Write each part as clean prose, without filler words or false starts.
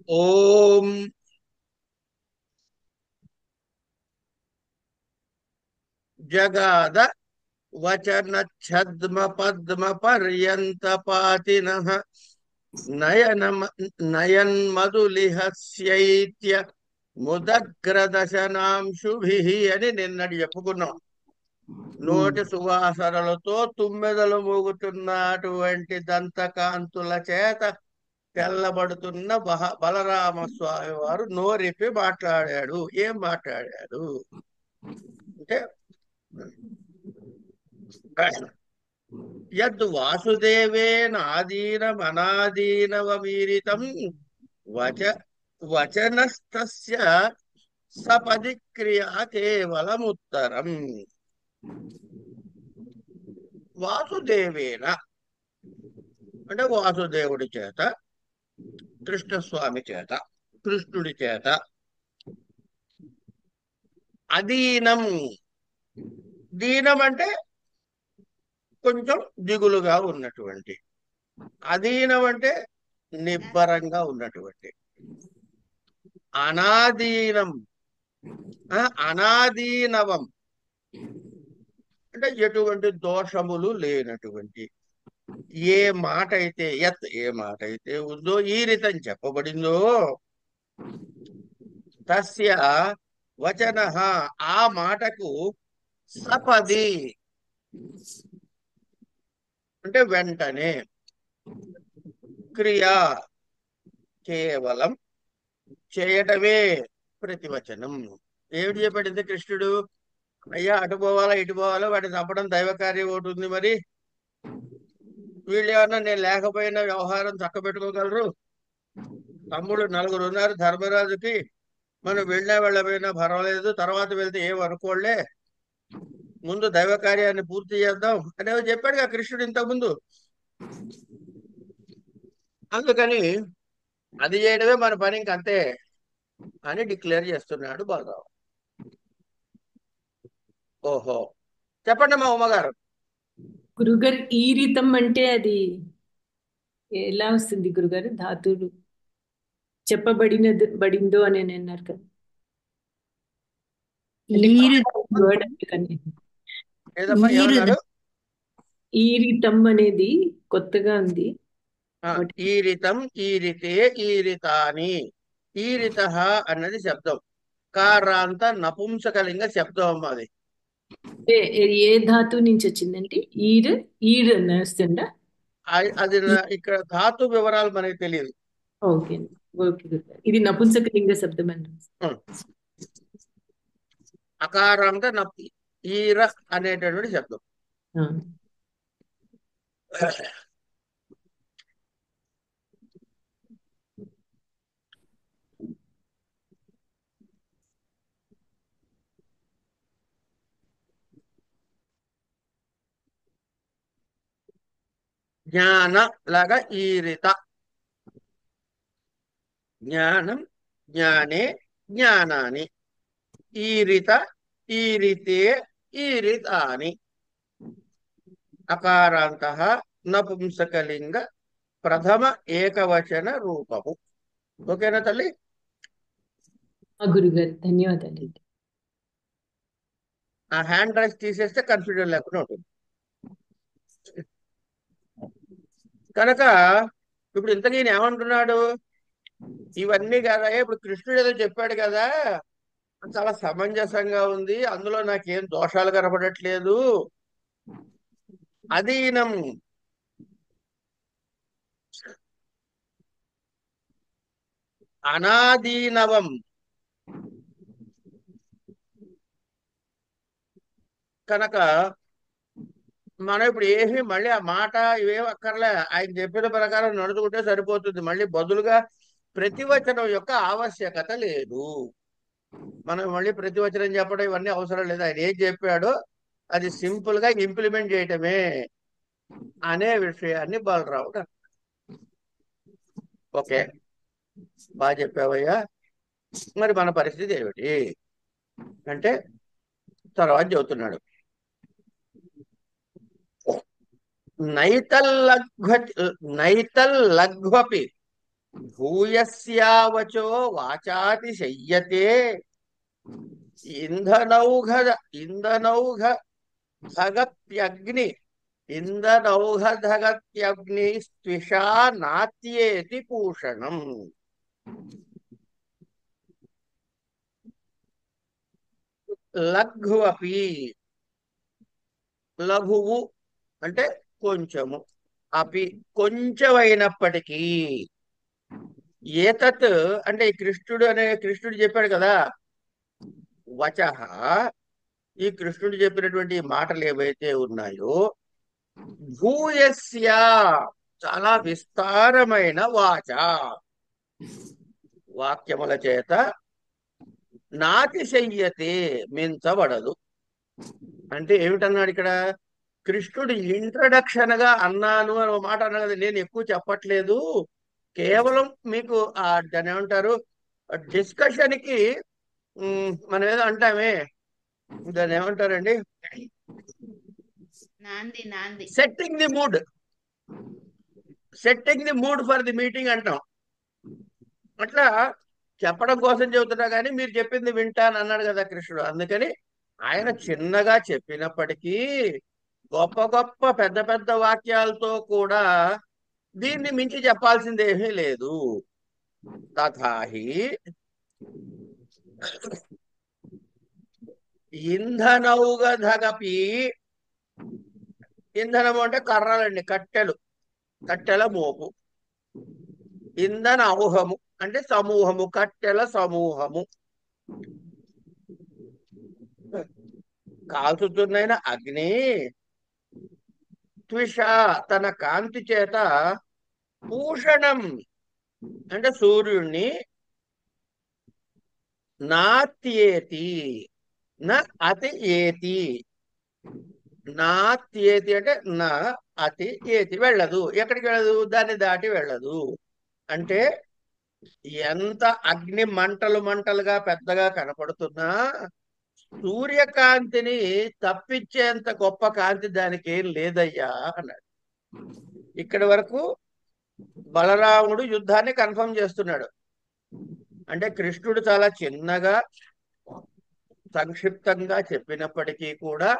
ఓం జగాద వచన ఛద్మ పద్మ పర్యంత పాతినః నయన నయన్మధులిహస్యైత్య ముదగ్రదశనాంశుభిః అని నిన్నటి చెప్పుకున్నాం. ఉమ్, నోటి సువాసనలతో తుమ్మెదలు మోగుతున్నటువంటి దంతకాంతుల చేత తెల్లబడుతున్న బలరామస్వామి వారు నోరిప్పి మాట్లాడాడు. ఏం మాట్లాడాడు అంటే, యద్ వాసుదేవేన ఆదీనమనాదీనవమీరితం వచ వచనస్తస్య సపది క్రియా కేవలముత్తరం. వాసుదేవేన అంటే వాసుదేవుడి చేత, కృష్ణస్వామి చేత, కృష్ణుడి చేత, అదీనం, దీనం అంటే కొంచెం దిగులుగా ఉన్నటువంటి, అదీనం అంటే నిబ్బరంగా ఉన్నటువంటి, అనాదీనం అనాదీనవం అంటే ఎటువంటి దోషములు లేనటువంటి, ఏ మాట అయితే ఏ మాట అయితే ఉందో ఈ రీతం చెప్పబడిందో, తస్య వచన ఆ మాటకు సపది అంటే వెంటనే, క్రియ కేవలం చేయటమే ప్రతివచనం. ఏమిటి చెప్పాడు కృష్ణుడు? అయ్యా అటు పోవాలా ఇటు పోవాలా, వాటిని చంపడం దైవ కార్యం ఒకటి ఉంది. మరి వీళ్ళు ఏమన్నా నేను లేకపోయినా వ్యవహారం చక్కబెట్టుకోగలరు. తమ్ముడు నలుగురు ఉన్నారు ధర్మరాజుకి, మనం వెళ్ళపోయినా పర్వాలేదు, తర్వాత వెళ్తే ఏమనుకోలే, ముందు దైవ కార్యాన్ని పూర్తి చేద్దాం అనేవి చెప్పాడుగా కృష్ణుడు ఇంతకుముందు. అందుకని అది చేయడమే మన పని, ఇంకంతే అని డిక్లేర్ చేస్తున్నాడు బలరాం. ఓహో, చెప్పండి మా ఉమ్మగారు. గురుగారు ఈ రీతం అంటే అది ఎలా వస్తుంది గురుగారు? ధాతులు చెప్పబడినది బడిందో అని అన్నారు కదా, అంటే ఈరు వర్డ్ అందుకని. ఏదమ్మా ఈరు ఏమన్నారు? ఈ రీతం అనేది కొత్తగా ఉంది. What- ఈరితం, ఈరితే, ఈరితాని. ఈరిత అన్నది శబ్దం, కారాంత నపుంసకలింగ శబ్దం అమ్మ అది. అంటే ఏ ధాతు నుంచి వచ్చిందంటే ఈరు ఈరు అని వస్తుందా? అది ఇక్కడ ధాతు వివరాలు మనకి తెలియదు. ఓకే ఓకే గురుగారు, ఇది నపుంసకలింగ శబ్దం అని ఉం. అకారాంత నప్ ఈర అనేటటువంటి శబ్దం. ఆ, జ్ఞాన లాగా ఈరిత, జ్ఞానం, జ్ఞానే, జ్ఞానాని. ఈరిత, ఈరితే, ఈరితాని. అకారాంత నపుంసకలింగ ప్రథమ ఏకవచన రూపము. ఓకేనా తల్లి? ఆ గురుగారు ధన్యవాదాలు. ఆ హ్యాండ్ రైస్ తీసేస్తే కన్ఫ్యూజన్ లేకుండా ఉంటుంది. కనుక ఇప్పుడు ఇంతకీ ఈయన ఏమంటున్నాడు? ఇవన్నీ కదా, ఇప్పుడు కృష్ణుడు ఏదో చెప్పాడు కదా, చాలా సమంజసంగా ఉంది, అందులో నాకేం దోషాలు కనపడట్లేదు. అధీనం, అనాదీనవం, కనుక మనం ఇప్పుడు ఏమి మళ్ళీ ఆ మాట ఇవేం అక్కర్లే, ఆయన చెప్పిన ప్రకారం నడుచుకుంటే సరిపోతుంది. మళ్ళీ బదులుగా ప్రతివచనం యొక్క ఆవశ్యకత లేదు. మనం మళ్ళీ ప్రతివచనం చెప్పడం ఇవన్నీ అవసరం లేదు. ఆయన ఏం చెప్పాడో అది సింపుల్ గా ఇంప్లిమెంట్ చేయటమే అనే విషయాన్ని బలరాముడు అన్నాడు. ఓకే, బాగా చెప్పావయ్యా. మరి మన పరిస్థితి ఏమిటి అంటే తర్వాత చెబుతున్నాడు. నైతల్లఘ్వ నైతల్లఘ్వపి భూయస్యావచో వాచాతి శయ్యతే ఇంధనౌఘ ఇంధనౌఘ ధగప్యగ్ని ఇంధనౌఘధగత్యగ్ని స్విషా నాత్యేతి పూషణం. లఘ్వపి, లఘువు అంటే కొంచెము, అపి కొంచెమైనప్పటికీ, ఏతత్ అంటే ఈ కృష్ణుడు చెప్పాడు కదా, వచః, ఈ కృష్ణుడు చెప్పినటువంటి మాటలు ఏవైతే ఉన్నాయో, భూయస్య చాలా విస్తారమైన వాచ, వాక్యముల చేత, నాతిశయ్యతే మించబడదు. అంటే ఏమిటన్నాడు ఇక్కడ? కృష్ణుడు ఇంట్రడక్షన్ గా అన్నాను అని ఒక మాట అన్నాడు కదా, నేను ఎక్కువ చెప్పట్లేదు, కేవలం మీకు దాన్ని ఏమంటారు, డిస్కషన్ కి మనం ఏదో అంటామే, దాన్ని ఏమంటారండి, నాంది నాంది setting the mood, setting the mood for the meeting అంటాం. అట్లా చెప్పడం కోసం చెబుతున్నా కానీ మీరు చెప్పింది వింటాను అన్నాడు కదా కృష్ణుడు. అందుకని ఆయన చిన్నగా చెప్పినప్పటికీ గొప్ప గొప్ప పెద్ద పెద్ద వాక్యాలతో కూడా దీన్ని మించి చెప్పాల్సిందేమీ లేదు. తథాహి ఇంధనౌగధగపి, ఇంధనము అంటే కర్రలండి, కట్టెలు, కట్టెల మోపు. ఇంధన ఔహము అంటే సమూహము, కట్టెల సమూహము. కాల్చుతున్నైన అగ్ని త్విష తన కాంతి చేత, భూషణం అంటే సూర్యుణ్ణి, నాత్యేతి నా అతి ఏతి, నాత్యేతి అంటే నా అతి ఏతి వెళ్ళదు. ఎక్కడికి వెళ్ళదు? దాన్ని దాటి వెళ్ళదు. అంటే ఎంత అగ్ని మంటలు మంటలుగా పెద్దగా కనపడుతున్నా సూర్యకాంతిని తప్పించేంత గొప్ప కాంతి దానికి ఏం లేదయ్యా అన్నాడు. ఇక్కడి వరకు బలరాముడు యుద్ధాన్ని కన్ఫర్మ్ చేస్తున్నాడు. అంటే కృష్ణుడు చాలా చిన్నగా సంక్షిప్తంగా చెప్పినప్పటికీ కూడా,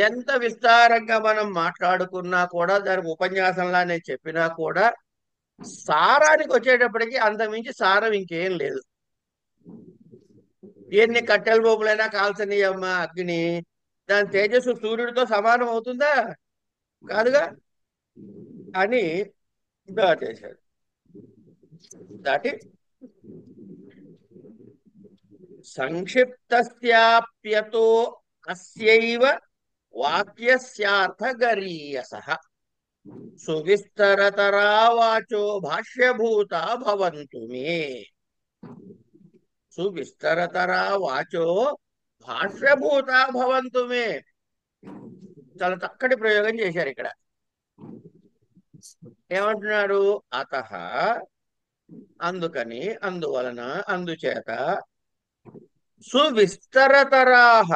ఎంత విస్తారంగా మనం మాట్లాడుకున్నా కూడా, దానికి ఉపన్యాసంలా నేను చెప్పినా కూడా, సారానికి వచ్చేటప్పటికి అంతమించి సారం ఇంకేం లేదు. ఎన్ని కట్టెల బొమ్మలైనా కాల్చని అమ్మ అగ్ని, దాని తేజస్సు సూర్యుడితో సమానం అవుతుందా? కాదుగా అని దాటేశాడు. దాటి సంక్షిప్తస్యాప్యతో అస్యైవ వాక్యస్యార్థగరీయసః సువిస్తరతరా వాచో భాష్యభూతా భవంతు మే. సువిస్తరతరా వాచో భాష్యభూతా భవంతు మే. చాలా చక్కటి ప్రయోగం చేశారు ఇక్కడ. ఏమంటున్నాడు? అతః అందుకని, అందువలన, అందుచేత, సువిస్తరతరాహ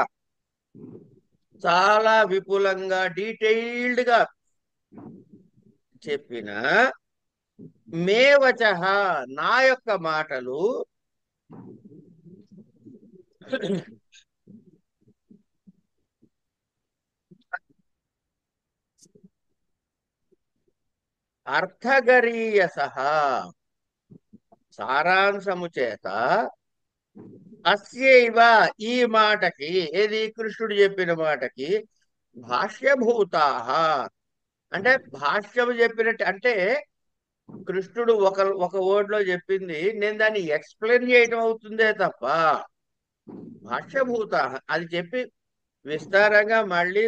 చాలా విపులంగా డీటెయిల్డ్ గా చెప్పిన, మే వచః నా యొక్క మాటలు, అర్థగరీయసః సారాంశము చేత, అస్యైవ ఈ మాటకి, ఏది కృష్ణుడు చెప్పిన మాటకి, భాష్యభూతాః అంటే భాష్యము చెప్పినట్టు. అంటే కృష్ణుడు ఒక వర్డ్ లో చెప్పింది నేను దాన్ని ఎక్స్ప్లెయిన్ చేయటం అవుతుందే తప్ప, భాష్యభూతాః అది చెప్పి విస్తారంగా మళ్ళీ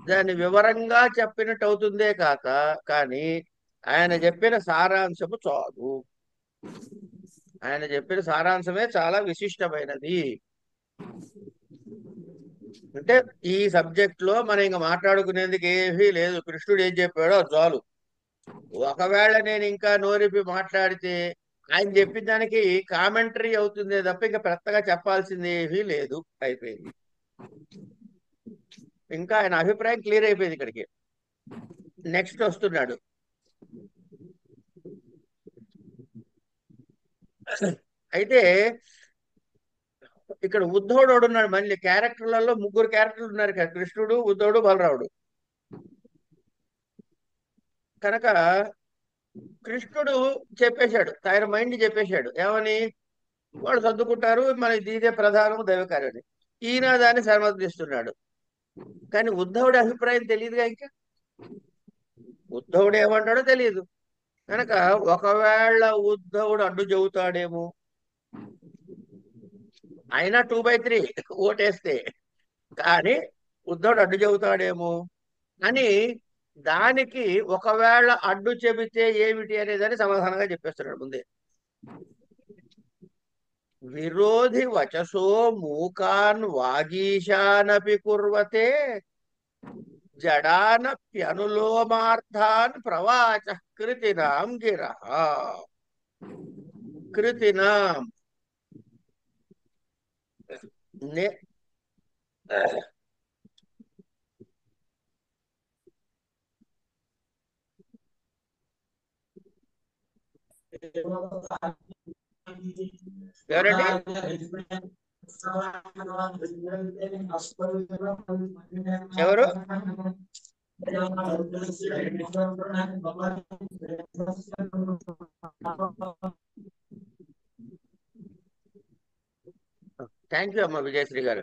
దాన్ని వివరంగా చెప్పినట్టు అవుతుందే కాక, కానీ ఆయన చెప్పిన సారాంశము చాలు. ఆయన చెప్పిన సారాంశమే చాలా విశిష్టమైనది. అంటే ఈ సబ్జెక్ట్ లో మనం ఇంకా మాట్లాడుకునేందుకు ఏమీ లేదు. కృష్ణుడు ఏం చెప్పాడో అది చాలు. ఒకవేళ నేను ఇంకా నోరిపి మాట్లాడితే ఆయన చెప్పిన దానికి కామెంటరీ అవుతుందే తప్ప ఇంకా పెద్దగా చెప్పాల్సింది ఏమీ లేదు. అయిపోయింది. ఇంకా ఆయన అభిప్రాయం క్లియర్ అయిపోయింది. ఇక్కడికి నెక్స్ట్ వస్తున్నాడు. అయితే ఇక్కడ ఉద్ధవుడు ఉన్నాడు. మళ్ళీ క్యారెక్టర్లలో ముగ్గురు క్యారెక్టర్లు ఉన్నారు కదా, కృష్ణుడు, ఉద్ధవుడు, బలరాముడు. కనుక కృష్ణుడు చెప్పేశాడు, ఆయన మైండ్ చెప్పేశాడు ఏమని, వాళ్ళు సర్దుకుంటారు, మన ఇదే ప్రధానం దైవకార్యం అని. ఈయన దాన్ని సమర్థిస్తున్నాడు. కానీ ఉద్ధవుడి అభిప్రాయం తెలియదుగా ఇంకా. ఉద్ధవుడు ఏమంటాడో తెలియదు. కనుక ఒకవేళ ఉద్ధవుడు అడ్డు చెబుతాడేమో, అయినా 2/3 ఓటేస్తే, కానీ ఉద్ధవుడు అడ్డు చెబుతాడేమో అని, దానికి ఒకవేళ అడ్డు చెబితే ఏమిటి అనేదని సమాధానంగా చెప్పేస్తున్నాడు ముందే. విరోధి వచసో మూకాన్ వాగీశానపి కుర్వతే జడానప్యనులోమార్థాన్ ప్రవాచ కృతినాం గిరః. కృతినాం నే ఎవరండి? ఎవరు? థ్యాంక్ యూ అమ్మ విజయశ్రీ గారు.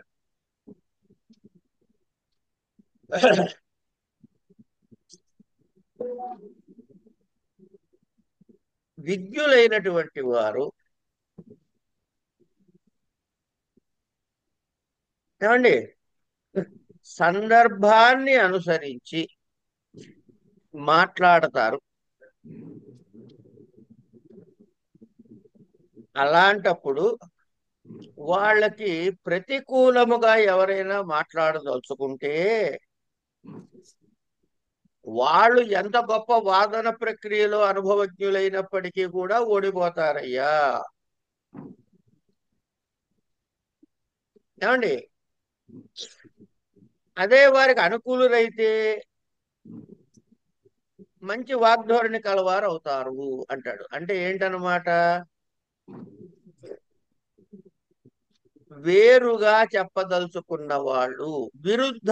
విజ్ఞులైనటువంటి వారు ఏమండి సందర్భాన్ని అనుసరించి మాట్లాడతారు. అలాంటప్పుడు వాళ్ళకి ప్రతికూలముగా ఎవరైనా మాట్లాడదలుచుకుంటే, వాళ్ళు ఎంత గొప్ప వాదన ప్రక్రియలో అనుభవజ్ఞులైనప్పటికీ కూడా ఓడిపోతారయ్యా. ఏమండి అదే వారికి అనుకూలురైతే మంచి వాగ్ధోరణి కలవారు అవుతారు అంటాడు. అంటే ఏంటన్నమాట, వేరుగా చెప్పదలుచుకున్న వాళ్ళు. విరోధ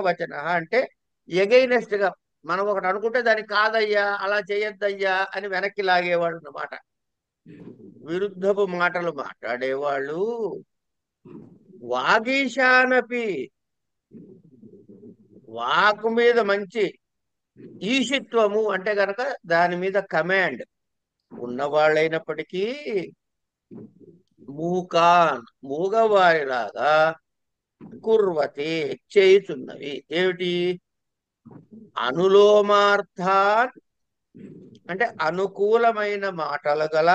వచన అంటే ఎగైనెస్ట్ గా మనం ఒకటి అనుకుంటే దాన్ని కాదయ్యా, అలా చేయొద్దయ్యా అని వెనక్కి లాగేవాళ్ళు అన్నమాట. విరుద్ధపు మాటలు మాట్లాడేవాళ్ళు. వాగీశానపి, వాకు మీద మంచి ఈషిత్వము అంటే గనక దాని మీద కమాండ్ ఉన్నవాళ్ళైనప్పటికీ, మూకాన్ మూగవారిలాగా, కుర్వతి చేయుచున్నవి ఏమిటి, అనులోమార్థాన్ అంటే అనుకూలమైన మాటలు గల,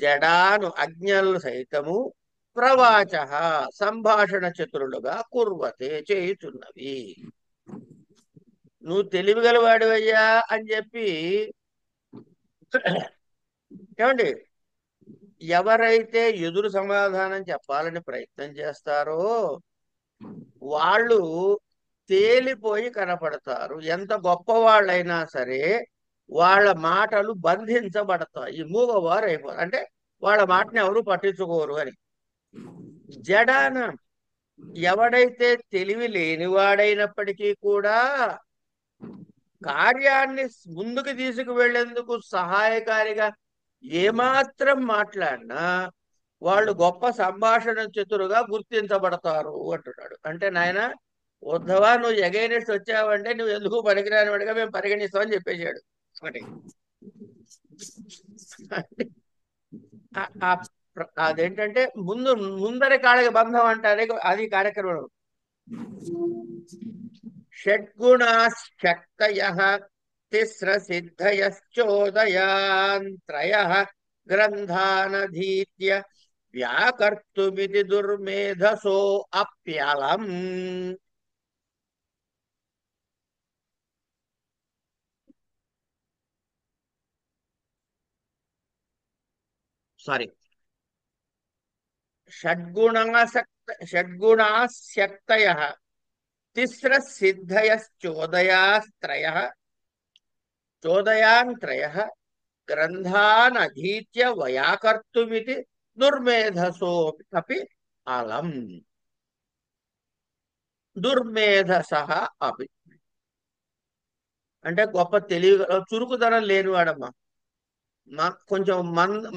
జడాను అజ్ఞలు సైతము, ప్రవాచ సంభాషణ చతురులుగా కుర్వతే చేయుచున్నవి. నువ్వు తెలివిగలవాడివయ్యా అని చెప్పి ఏమండి ఎవరైతే ఎదురు సమాధానం చెప్పాలని ప్రయత్నం చేస్తారో వాళ్ళు తేలిపోయి కనపడతారు. ఎంత గొప్పవాళ్ళైనా సరే వాళ్ళ మాటలు బంధించబడతాయి, మూగవారు అయిపోతారు. అంటే వాళ్ళ మాటని ఎవరు పట్టించుకోరు అని. జడాన ఎవడైతే తెలివి లేనివాడైనప్పటికీ కూడా కార్యాన్ని ముందుకు తీసుకువెళ్లేందుకు సహాయకారిగా ఏమాత్రం మాట్లాడినా వాళ్ళు గొప్ప సంభాషణ చతురుగా గుర్తించబడతారు అంటున్నాడు. అంటే నాయన ఉద్ధవా, నువ్వు ఎగైనెస్ట్ వచ్చావంటే నువ్వు ఎందుకు పనికిరాని వాడిగా మేము పరిగణిస్తామని చెప్పేశాడు. ఒకటి అదేంటంటే ముందరి కాళ్ళకి బంధం అంటారే, అది కార్యక్రమం. షడ్గుణాశక్తయః తిస్ర సిద్ధయశ్చోదయాన్ గ్రంథానధీత్య వ్యాకర్తుమితి దుర్మేధసో అప్యలం. సారీ, షడ్గుణాశక్తయః తిస్ర సిద్ధయశ్చోదయాన్ త్రయః గ్రంథాన్ అధీత్య వయాకర్తుమితి దుర్మేధసోపి అలం దుర్మేధస అపి. అంటే గొప్ప తెలివి చురుకుదనం లేనివాడమ్మా. కొంచెం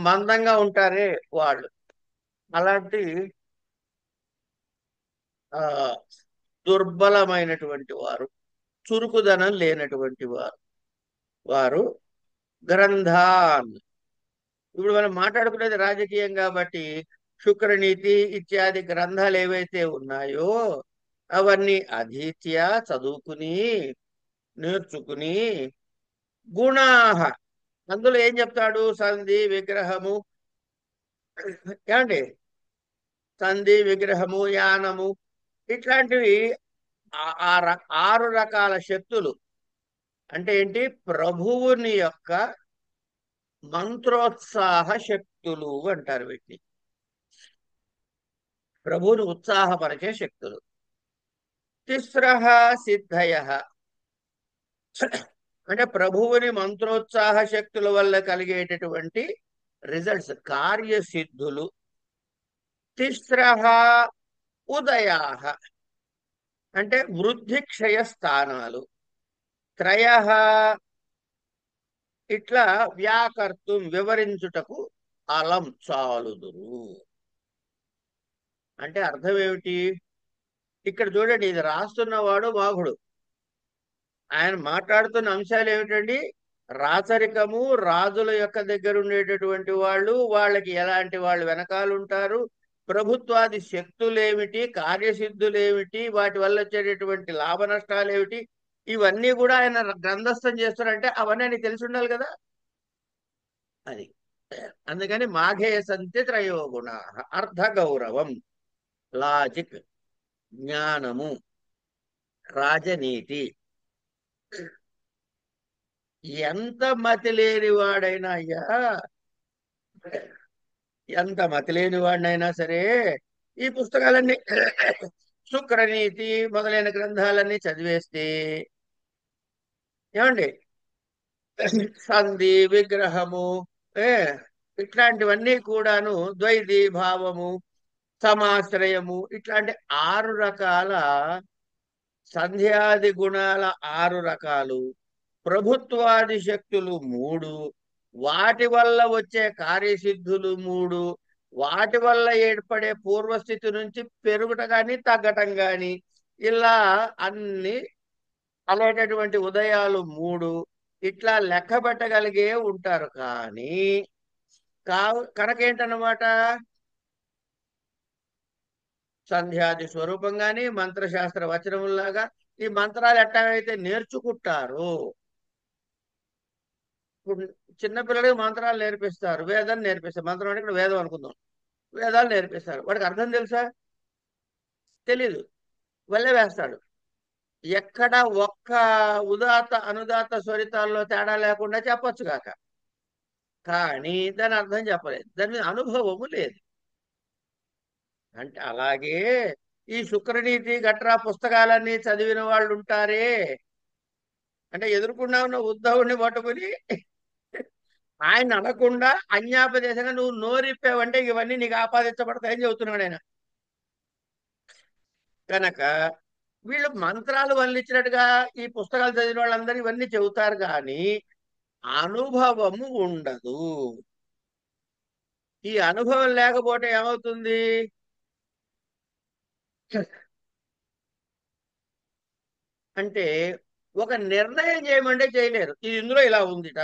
మందంగా ఉంటారే వాళ్ళు. అలాంటి ఆ దుర్బలమైనటువంటి వారు, చురుకుదనం లేనటువంటి వారు వారు గ్రంథాన్. ఇప్పుడు మనం మాట్లాడుకునేది రాజకీయం కాబట్టి శుక్రనీతి ఇత్యాది గ్రంథాలు ఏవైతే ఉన్నాయో అవన్నీ అధీత్య చదువుకుని నేర్చుకుని గుణాహ. అందులో ఏం చెప్తాడు? సంధి విగ్రహము, ఏమండి, సంధి విగ్రహము యానము ఇట్లాంటివి ఆరు రకాల శక్తులు. అంటే ఏంటి? ప్రభువుని యొక్క మంత్రోత్సాహ శక్తులు అంటారు వీటిని. ప్రభువుని ఉత్సాహపరిచే శక్తులు. తిస్రః సిద్ధయ. అంటే ప్రభువుని మంత్రోత్సాహ శక్తుల వల్ల కలిగేటటువంటి రిజల్ట్స్, కార్యసిద్ధులు. తిస్రః ఉదయాః అంటే వృద్ధి క్షయ స్థానాలు. త్రయః ఇట్లా వ్యాకర్తం వివరించుటకు అలం చాలుదురు. అంటే అర్థం ఏమిటి? ఇక్కడ చూడండి, ఇది రాస్తున్నవాడు మాఘుడు. ఆయన మాట్లాడుతున్న అంశాలు ఏమిటండి? రాచరికము, రాజుల యొక్క దగ్గర ఉండేటటువంటి వాళ్ళు, వాళ్ళకి ఎలాంటి వాళ్ళు వెనకాలంటారు, ప్రభుత్వాది శక్తులేమిటి, కార్యసిద్ధులేమిటి, వాటి వల్ల వచ్చేటటువంటి లాభ నష్టాలు ఏమిటి, ఇవన్నీ కూడా ఆయన గ్రంథస్థం చేస్తున్నారంటే అవన్నీ ఆయనకి తెలిసి ఉండాలి కదా. అది అందుకని మాఘే సంతి త్రయోగుణ. అర్ధ గౌరవం, లాజిక్, జ్ఞానము, రాజనీతి. ఎంత మతి లేనివాడైనా అయ్యా, ఎంత మతి లేనివాడినైనా సరే ఈ పుస్తకాలన్నీ శుక్రనీతి మొదలైన గ్రంథాలన్నీ చదివేస్తే, ఏమండి, సంధి విగ్రహము ఏ ఇట్లాంటివన్నీ కూడాను, ద్వైధీ భావము, సమాశ్రయము, ఇట్లాంటి 6 రకాల సంధ్యాది గుణాల 6 రకాలు, ప్రభుత్వాది శక్తులు 3, వాటి వల్ల వచ్చే కార్యసిద్ధులు 3, వాటి వల్ల ఏర్పడే పూర్వస్థితి నుంచి పెరుగుట కానీ తగ్గటం కానీ, ఇలా అన్ని అలాంటటువంటి ఉదయాలు 3 ఇట్లా లెక్క పెట్టగలిగే ఉంటారు. కానీ కనుకేంటన్నమాట, సంధ్యాది స్వరూపంగాని మంత్రశాస్త్ర వచనములాగా ఈ మంత్రాలు ఎట్టాగైతే నేర్చుకుంటారో, ఇప్పుడు చిన్నపిల్లలకి మంత్రాలు నేర్పిస్తారు, వేదం నేర్పిస్తారు. మంత్రం అంటే ఇక్కడ వేదం అనుకుందాం, వేదాలు నేర్పిస్తారు. వాడికి అర్థం తెలుసా? తెలీదు, వల్లే వేస్తాడు. ఎక్కడ ఒక్క ఉదాత అనుదాత స్వరితాల్లో తేడా లేకుండా చెప్పొచ్చు కాక, కానీ దాని అర్థం చెప్పలేదు, దాని మీద అనుభవము లేదు. అంటే అలాగే ఈ శుక్రనీతి గట్రా పుస్తకాలన్నీ చదివిన వాళ్ళు ఉంటారే, అంటే ఎదుర్కొన్నా ఉన్న ఉద్ధవుడిని పట్టుకుని ఆయన అనకుండా అన్యాపదేశంగా నువ్వు నోరిప్పావంటే ఇవన్నీ నీకు ఆపాదించబడతాయని చెబుతున్నాడు ఆయన. కనుక వీళ్ళు మంత్రాలు వల్లించినట్టుగా ఈ పుస్తకాలు చదివిన వాళ్ళందరూ ఇవన్నీ చెబుతారు, కానీ అనుభవము ఉండదు. ఈ అనుభవం లేకపోతే ఏమవుతుంది? అంటే ఒక నిర్ణయం చేయమంటే చేయలేరు. ఇది ఇందులో ఇలా ఉందిట,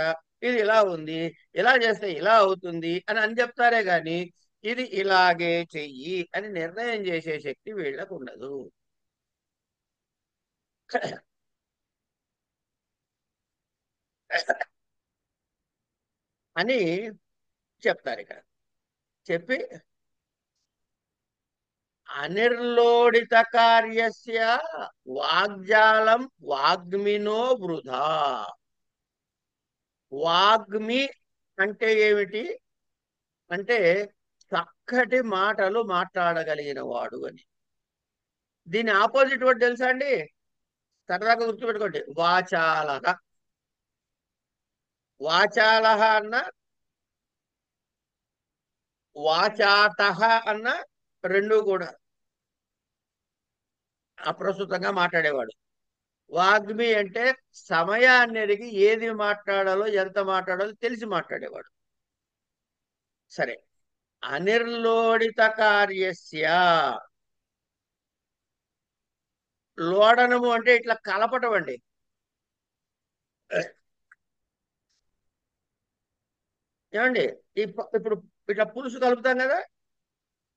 ఇది ఇలా ఉంది, ఇలా చేస్తే ఇలా అవుతుంది అని చెప్తారే గాని ఇది ఇలాగే చెయ్యి అని నిర్ణయం చేసే శక్తి వీళ్ళకు ఉండదు. అని చెప్తారు ఇక్కడ. చెప్పి అనిర్లోడిత కార్యస్య వాగ్జాలం వాగ్మినో వృధా. వాగ్మి అంటే ఏమిటి అంటే చక్కటి మాటలు మాట్లాడగలిగిన వాడు అని. దీని ఆపోజిట్ వర్డ్ తెలుసా అండి? సరదాగా గుర్తుపెట్టుకోండి, వాచాలక. వాచాలహ అన్న, వాచాతహ అన్న రెండు కూడా అప్రస్తుతంగా మాట్లాడేవాడు. వాగ్మి అంటే సమయాన్ని ఎరిగి ఏది మాట్లాడాలో ఎంత మాట్లాడాలో తెలిసి మాట్లాడేవాడు. సరే. అనిర్లోడిత కార్యస్య, లోడనము అంటే ఇట్లా కలపటం అండి. ఏమండి, ఇప్పుడు ఇట్లా పులుసు కలుపుతాం కదా,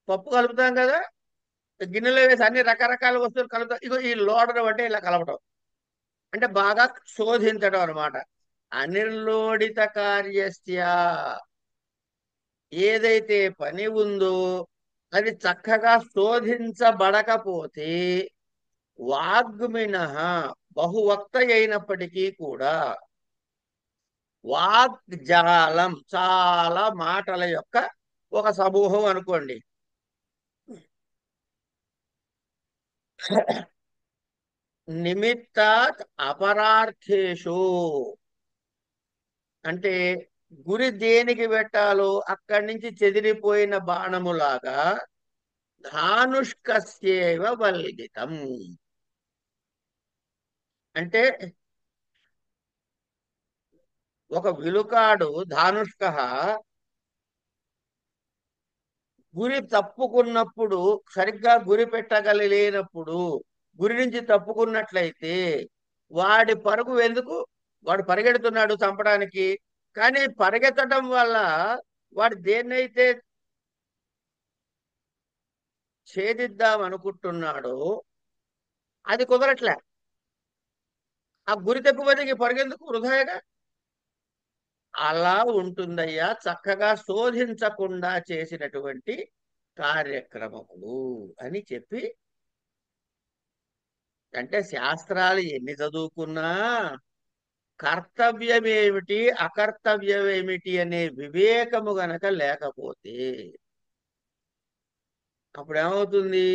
పప్పు కలుపుతాం కదా, గిన్నెలో వేసి అన్ని రకరకాల వస్తువులు కలుపుతాం. ఇగో ఈ లోడడం అంటే ఇలా కలపటం, అంటే బాగా శోధించడం అన్నమాట. అనిర్లోడిత కార్యస్య, ఏదైతే పని ఉందో అది చక్కగా శోధించబడకపోతే వాగ్మిన, బహువక్త అయినప్పటికీ కూడా వాగ్జాలం, చాలా మాటల యొక్క ఒక సమూహం అనుకోండి. నిమిత్తాత్ అపరార్థేషు, అంటే గురి దేనికి పెట్టాలో అక్కడి నుంచి చెదిరిపోయిన బాణములాగా ధానుష్కస్యేవ వల్గితం, అంటే ఒక విలుకాడు ధానుష్క గురి తప్పుకున్నప్పుడు, సరిగ్గా గురి పెట్టగలిగినప్పుడు, గురి నుంచి తప్పుకున్నట్లయితే వాడి పరుగు ఎందుకు, వాడు పరిగెడుతున్నాడు చంపడానికి, కానీ పరిగెత్తడం వల్ల వాడు దేన్నైతే ఛేదిద్దాం అనుకుంటున్నాడో అది కుదరట్లే. ఆ గురి తప్పిపోతే పరుగెందుకు, వృధాగా. అలా ఉంటుందయ్యా చక్కగా శోధించకుండా చేసినటువంటి కార్యక్రమములు అని చెప్పి, అంటే శాస్త్రాలు ఎన్ని చదువుకున్నా కర్తవ్యమేమిటి అకర్తవ్యమేమిటి అనే వివేకము గనక లేకపోతే అప్పుడు ఏమవుతుంది,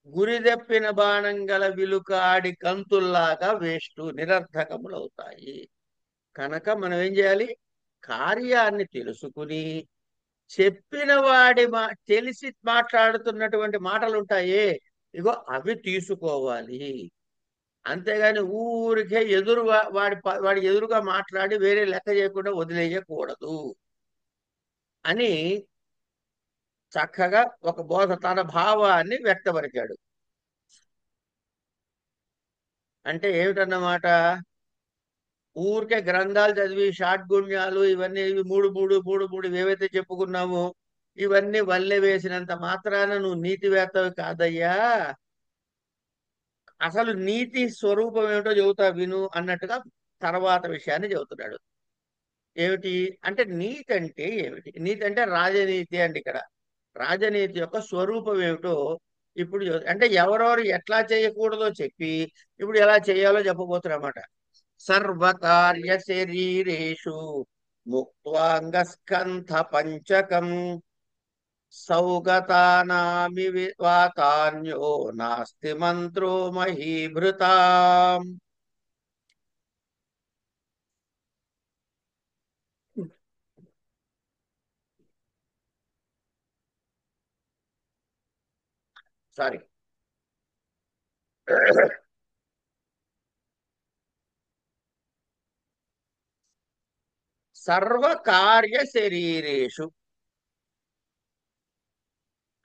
గురి తప్పిన బాణం గల విలుకాడి కంతుల్లాగా వేస్ట్, నిరర్ధకములు అవుతాయి. కనుక మనం ఏం చేయాలి, కార్యాన్ని తెలుసుకుని చెప్పిన వాడి తెలిసి మాట్లాడుతున్నటువంటి మాటలు ఉంటాయే, ఇగో అవి తీసుకోవాలి. అంతేగాని ఊరికే ఎదురు వాడి ఎదురుగా మాట్లాడి వేరే లెక్క చేయకుండా వదిలేయకూడదు అని చక్కగా ఒక బోధ, తన భావాన్ని వ్యక్తపరిచాడు. అంటే ఏమిటన్నమాట, ఊరికే గ్రంథాలు చదివి షాడ్గుణ్యాలు ఇవన్నీ, ఇవి మూడు మూడు మూడు మూడు ఏవైతే చెప్పుకున్నామో ఇవన్నీ వల్లె వేసినంత మాత్రాన నువ్వు నీతివేత్తవి కాదయ్యా, అసలు నీతి స్వరూపం ఏమిటో చెబుతా విను అన్నట్టుగా తర్వాత విషయాన్ని చెబుతున్నాడు. ఏమిటి అంటే, నీతి అంటే ఏమిటి, నీతి అంటే రాజనీతి అండి. ఇక్కడ రాజనీతి యొక్క స్వరూపం ఏమిటో ఇప్పుడు అంటే ఎవరెవరు ఎట్లా చేయకూడదో చెప్పి ఇప్పుడు ఎలా చేయాలో చెప్పబోతున్నమాట. సర్వకార్య శరీరేషు ముక్త్వాంగస్కంధ పంచకం సౌగతానామి వాతాన్యో నాస్తి మంత్రో మహీభృతాం. సారీ. సర్వకార్య శరీరేషు,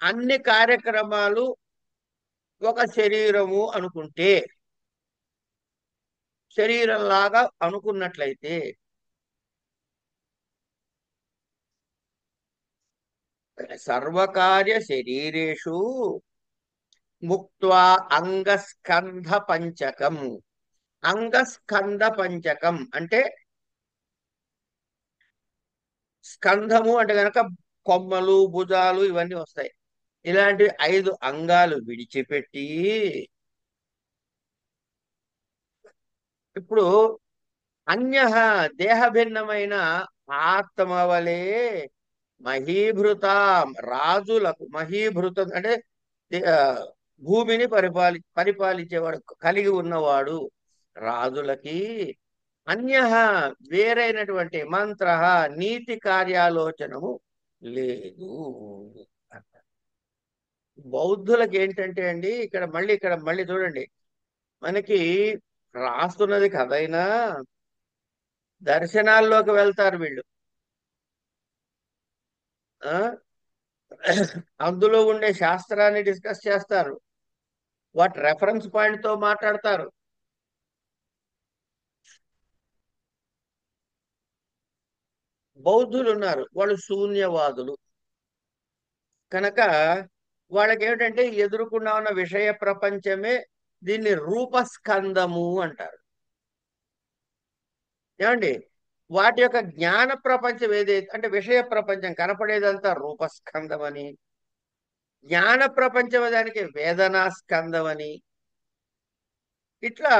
అన్ని కార్యక్రమాలు ఒక శరీరము అనుకుంటే, శరీరంలాగా అనుకున్నట్లయితే సర్వకార్య శరీరేషు ముక్త్వా అంగస్కంధ పంచకం. అంగస్కంధ పంచకం అంటే స్కంధము అంటే గనక కొమ్మలు భుజాలు ఇవన్నీ వస్తాయి. ఇలాంటి 5 అంగాలు విడిచిపెట్టి ఇప్పుడు అన్య దేహ భిన్నమైన ఆత్మవలే మహీభృతాం, రాజులకు మహీభృతం అంటే ఆ, భూమిని పరిపాలించేవాడు కలిగి ఉన్నవాడు రాజులకి అన్యః వేరైనటువంటి మంత్ర నీతి కార్యాలోచనము లేదు. బౌద్ధులకు ఏంటంటే అండి, ఇక్కడ మళ్ళీ చూడండి, మనకి రాస్తున్నది కథైనా దర్శనాల్లోకి వెళ్తారు వీళ్ళు. ఆ అందులో ఉండే శాస్త్రాన్ని డిస్కస్ చేస్తారు, వాటి రెఫరెన్స్ పాయింట్ తో మాట్లాడతారు. బౌద్ధులు ఉన్నారు, వాళ్ళు శూన్యవాదులు. కనుక వాళ్ళకి ఏమిటంటే ఎదురుకుండా ఉన్న విషయ ప్రపంచమే, దీన్ని రూపస్కందము అంటారు. ఏమండి, వాటి యొక్క జ్ఞాన ప్రపంచం ఏదైతే అంటే విషయ ప్రపంచం కనపడేదంతా రూపస్కందం అని, జ్ఞాన ప్రపంచం దానికి వేదనా స్కందం అని, ఇట్లా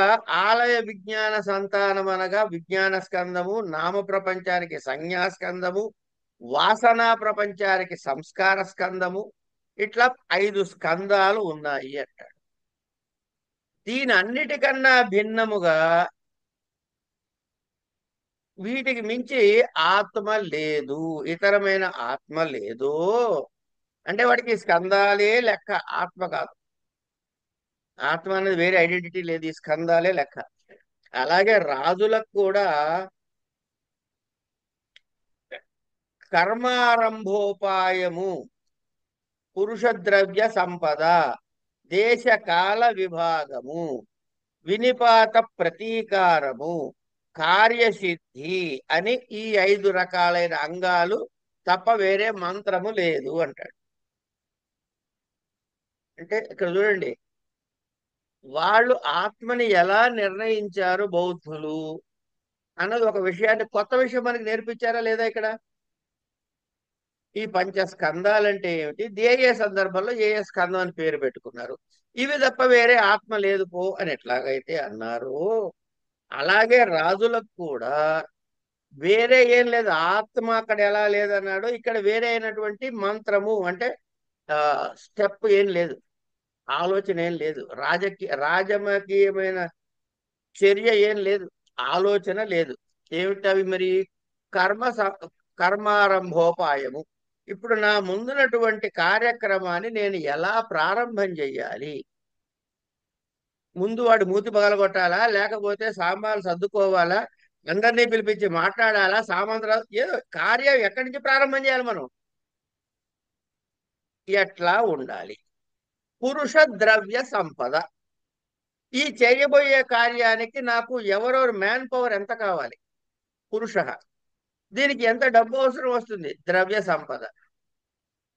ఆలయ విజ్ఞాన సంతానం అనగా విజ్ఞాన స్కందము, నామ ప్రపంచానికి సంజ్ఞా స్కందము, వాసనా ప్రపంచానికి సంస్కార స్కందము, ఇట్లా 5 స్కందాలు ఉన్నాయి అంటాడు. దీని అన్నిటికన్నా భిన్నముగా వీటికి మించి ఆత్మ లేదు, ఇతరమైన ఆత్మ లేదు. అంటే వాడికి స్కందాలే లెక్క, ఆత్మ కాదు. ఆత్మ అనేది వేరే ఐడెంటిటీ లేదు, ఈ స్కందాలే లెక్క. అలాగే రాజులకు కూడా కర్మారంభోపాయము, పురుష ద్రవ్య సంపద, దేశ కాల విభాగము, వినిపాత ప్రతీకారము, కార్యసిద్ధి అని ఈ 5 రకాలైన అంగాలు తప్ప వేరే మంత్రము లేదు అంటాడు. అంటే ఇక్కడ చూడండి, వాళ్ళు ఆత్మని ఎలా నిర్ణయించారు బౌద్ధులు అన్నది ఒక విషయాన్ని, కొత్త విషయం మనకి నేర్పించారా లేదా? ఇక్కడ ఈ పంచస్కందాలంటే ఏమిటి, ఏ సందర్భంలో ఏ స్కందం అని పేరు పెట్టుకున్నారు, ఇవి తప్ప వేరే ఆత్మ లేదు పో అని ఎట్లాగైతే అన్నారు, అలాగే రాజులకు కూడా వేరే ఏం లేదు, ఆత్మ అక్కడ ఎలా లేదన్నాడు, ఇక్కడ వేరే అయినటువంటి మంత్రము అంటే స్టెప్ ఏం లేదు, ఆలోచన ఏం లేదు, రాజకీయమైన చర్య ఏం లేదు, ఆలోచన లేదు. ఏమిటవి మరి? కర్మారంభోపాయము. ఇప్పుడు నా ముందున్నటువంటి కార్యక్రమాన్ని నేను ఎలా ప్రారంభం చెయ్యాలి? ముందు వాడు మూతి పగలగొట్టాలా, లేకపోతే సామాన్లు సర్దుకోవాలా, అందరినీ పిలిపించి మాట్లాడాలా, సామంతరాలు ఏదో కార్యం ఎక్కడి నుంచి ప్రారంభం చేయాలి మనం, ఎట్లా ఉండాలి? పురుష ద్రవ్య సంపద, ఈ చేయబోయే కార్యానికి నాకు ఎవరెవరు మ్యాన్ పవర్ ఎంత కావాలి, పురుష, దీనికి ఎంత డబ్బు అవసరం వస్తుంది, ద్రవ్య సంపద.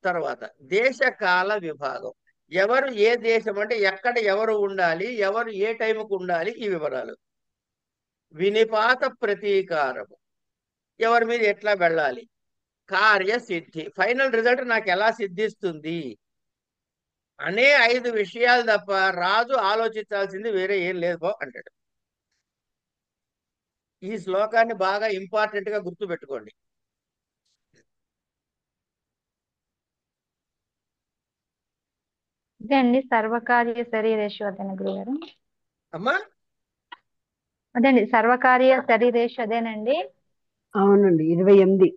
తర్వాత దేశ కాల విభాగం, ఎవరు ఏ దేశం అంటే ఎక్కడ ఎవరు ఉండాలి, ఎవరు ఏ టైంకు ఉండాలి, ఈ వివరాలు. వినిపాత ప్రతీకారము, ఎవరి మీద ఎట్లా వెళ్ళాలి, కార్యసిద్ధి, ఫైనల్ రిజల్ట్ నాకు ఎలా సిద్ధిస్తుంది అనే 5 విషయాలు తప్ప రాజు ఆలోచించాల్సింది వేరే ఏం లేదు బా అంటాడు. ఈ శ్లోకాన్ని బాగా ఇంపార్టెంట్ గా గుర్తు పెట్టుకోండి. ఇదే అండి సర్వకార్య శరీరేషు అదేనా గురుగారు? అమ్మా అదేండి సర్వకార్య శరీరేషు అదేనండి. అవునండి 28.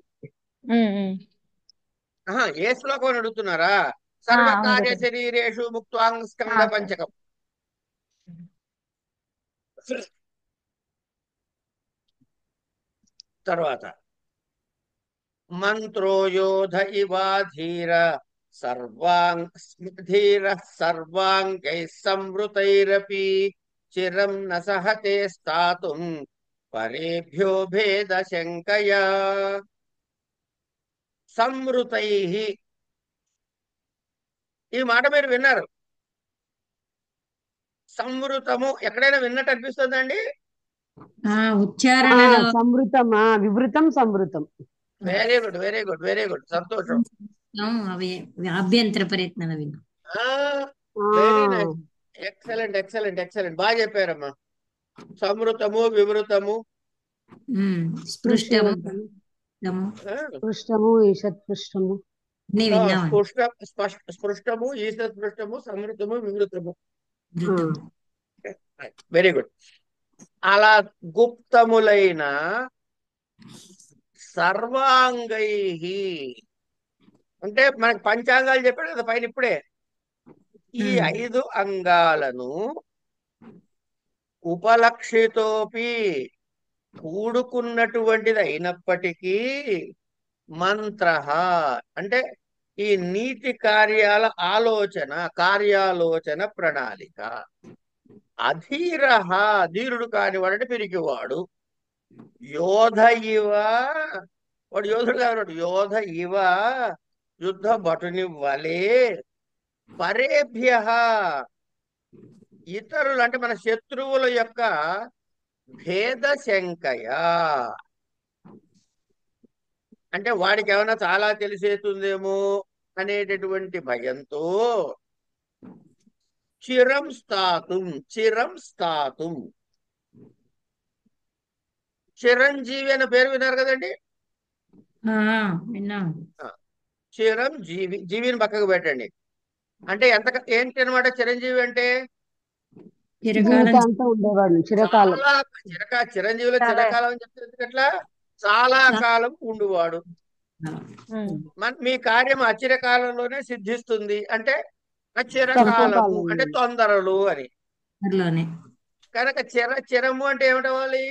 ఏ శ్లోకం అని అడుగుతున్నారా? అవును సర్వకార్య గురు. శరీరేషు ముక్త్వాంగ్ స్కంద సరే. పంచకం. తర్వాత మంత్రో యోధ ఇవా ధీర ధీర సర్వాంగై సంవృతైరపి చిరం న సహతే స్థాతుం పరేభ్యో భేద శంకయా. సంవృతై, ఈ మాట మీరు విన్నారు. సంవృతము ఎక్కడైనా విన్నట్టు అనిపిస్తుందండి? ఉచ్చారణలో సంవృతమా, వివృతం సంవృతం. Very good, very good, very good, సంతోషం. అవి అభ్యంతర ప్రయత్నాల విన్నా. Very nice, excellent excellent excellent, బాగా చెప్పారమ్మా. సంవృతము, వివృతము, స్పృష్టము, పృష్టము, ఈషత్పృష్టము, స్పృష్టము, ఈశస్పృష్టము, సంవృతము, వివృతము. Very good. అలా గుప్తములైన సర్వాంగై, అంటే మనకి పంచాంగాలు చెప్పాడు కదా పైన ఇప్పుడే, ఈ 5 అంగాలను ఉపలక్షితోపి కూడుకున్నటువంటిది అయినప్పటికీ మంత్ర, అంటే ఈ నీతి కార్యాలోచన ప్రణాళిక. అధీర, ధీరుడు కానివాడు అంటే పిరికివాడు. యోధ ఇవ, వాడు యోధుడు కానివాడు, యోధ ఇవ యుద్ధ భటుని వలే పరేభ్య, ఇతరులు అంటే మన శత్రువుల యొక్క భేద శంకయ, అంటే వాడికి ఏమైనా చాలా తెలిసేతుందేమో అనేటటువంటి భయంతో చిరం స్థాతుం, చిరంజీవి అనే పేరు విన్నారు కదండి. విన్నాం. చిరంజీవి, జీవిని పక్కకు పెట్టండి. అంటే ఏంటి అనమాట చిరంజీవి అంటే? చిరకాలం జీవితాంతం ఉండేవాడు, చిరకాలం. చాలా చిరంజీవిలో చాలా. చిరకాలం అని చెప్తే ఎట్లా? చాలా కాలం ఉండువాడు. మీ కార్యం అచిరకాలంలోనే సిద్ధిస్తుంది అంటే అచిరకాలము అంటే తొందరలు అని. త్వరలోనే. కనుక చిరము అంటే ఏమిటవాలి?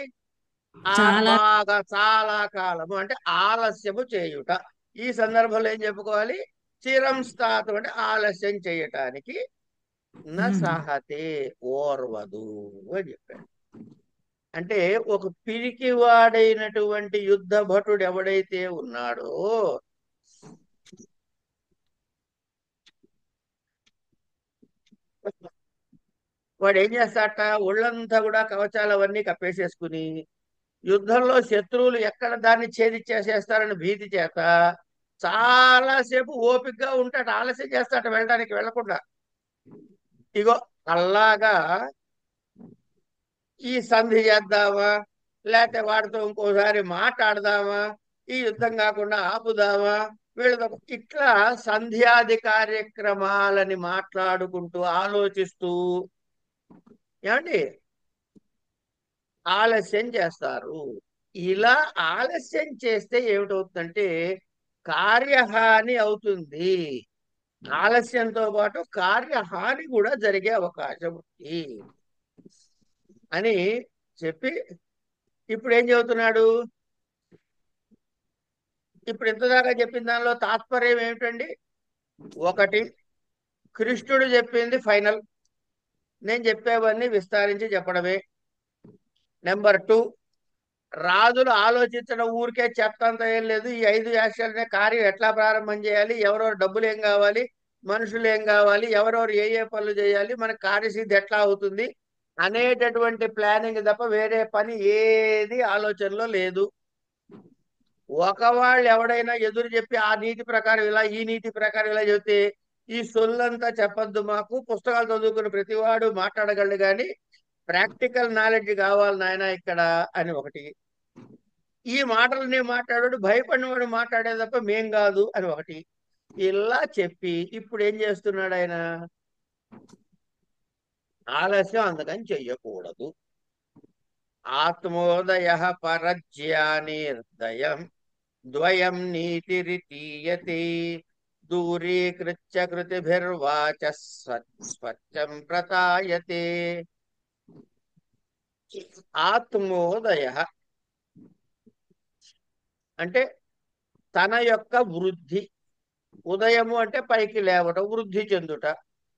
చాలా. బాగా చాలా కాలము అంటే ఆలస్యము చేయుట. ఈ సందర్భంలో ఏం చెప్పుకోవాలి? చిరం స్థాతం అంటే ఆలస్యం చేయటానికి నసహతే, ఓర్వదు అని చెప్పాడు. అంటే ఒక పిరికివాడైనటువంటి యుద్ధ భటుడు ఎవడైతే ఉన్నాడో వాడు ఏం చేస్తాట, ఒళ్ళంతా కూడా కవచాలు అవన్నీ కప్పేసేసుకుని యుద్ధంలో శత్రువులు ఎక్కడ దాన్ని ఛేదిచ్చేసేస్తారని భీతి చేత చాలాసేపు ఓపికగా ఉంటాట, ఆలస్యం చేస్తాట వెళ్ళడానికి, వెళ్లకుండా. ఇగో అలాగా ఈ సంధి చేద్దామా, లేకపోతే వాడితో ఇంకోసారి మాట్లాడదామా, ఈ యుద్ధం కాకుండా ఆపుదామా, వీళ్ళతో ఇట్లా సంధ్యాది కార్యక్రమాలని మాట్లాడుకుంటూ ఆలోచిస్తూ ఏమండి ఆలస్యం చేస్తారు. ఇలా ఆలస్యం చేస్తే ఏమిటవుతుందంటే కార్యహాని అవుతుంది. ఆలస్యంతో పాటు కార్యహాని కూడా జరిగే అవకాశం ఉంది అని చెప్పి ఇప్పుడు ఏం చెబుతున్నాడు? ఇప్పుడు ఇంతదాకా చెప్పిన దానిలో తాత్పర్యం ఏమిటండి? ఒకటి, కృష్ణుడు చెప్పింది ఫైనల్, నేను చెప్పేవన్నీ విస్తరించి చెప్పడమే. నెంబర్ 2, రాజులు ఆలోచించడం ఊరికే చెత్తంత ఏం లేదు. ఈ 5 యాక్షన్లనే కార్యం ఎట్లా ప్రారంభం చేయాలి, ఎవరెవరు డబ్బులు ఏం కావాలి, మనుషులు ఏం కావాలి, ఎవరెవరు ఏ పనులు చేయాలి, మన కార్యసిద్ధి ఎట్లా అవుతుంది అనేటటువంటి ప్లానింగ్ తప్ప వేరే పని ఏది ఆలోచనలో లేదు. ఒకవాళ్ళు ఎవడైనా ఎదురు చెప్పి ఆ నీతి ప్రకారం ఇలా, ఈ నీతి ప్రకారం ఇలా చెబితే ఈ సొల్లంతా చెప్పొద్దు, మాకు పుస్తకాలు చదువుకున్న ప్రతివాడు మాట్లాడగలడు కానీ ప్రాక్టికల్ నాలెడ్జ్ కావాలి నాయన ఇక్కడ అని ఒకటి. ఈ మాటలని మాట్లాడాడు భయపడినవాడు మాట్లాడే తప్ప మేం కాదు అని ఒకటి. ఇలా చెప్పి ఇప్పుడు ఏం చేస్తున్నాడు ఆయన? ఆలస్యం అందుకని చెయ్యకూడదు. ఆత్మోదయ పరజ్ఞానిర్దయం ద్వయం నీతిరితీయతే దూరీకృత్య కృతిభిర్వాచ స్వచ్ఛం ప్రతాయతే. ఆత్మోదయ అంటే తన యొక్క వృద్ధి, ఉదయము అంటే పైకి లేవటం, వృద్ధి చెందుట.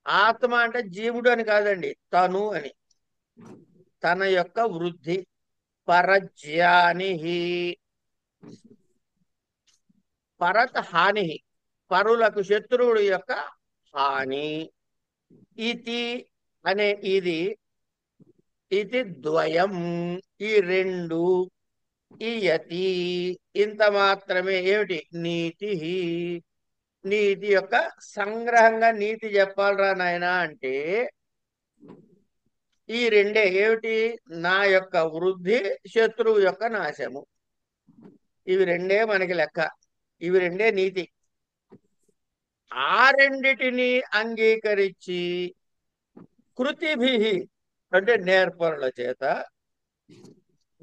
ఆత్మ అంటే జీవుడు అని కాదండి, తను అని. తన యొక్క వృద్ధి. పరజ్ఞాని, పరత్ హాని, పరులకు శత్రువుడు యొక్క హాని. ఇతి అనే ఇది ద్వయం, ఈ 2. ఇయతి ఇంత మాత్రమే. ఏమిటి? నీతి. నీతి యొక్క సంగ్రహంగా నీతి చెప్పాలరా నాయన అంటే ఈ 2 ఏమిటి? నా యొక్క వృద్ధి, శత్రువు యొక్క నాశము. ఇవి 2 మనకి లెక్క, ఇవి 2 నీతి. ఆ 2టిని అంగీకరించి కృతిభి అంటే నేర్పరుల చేత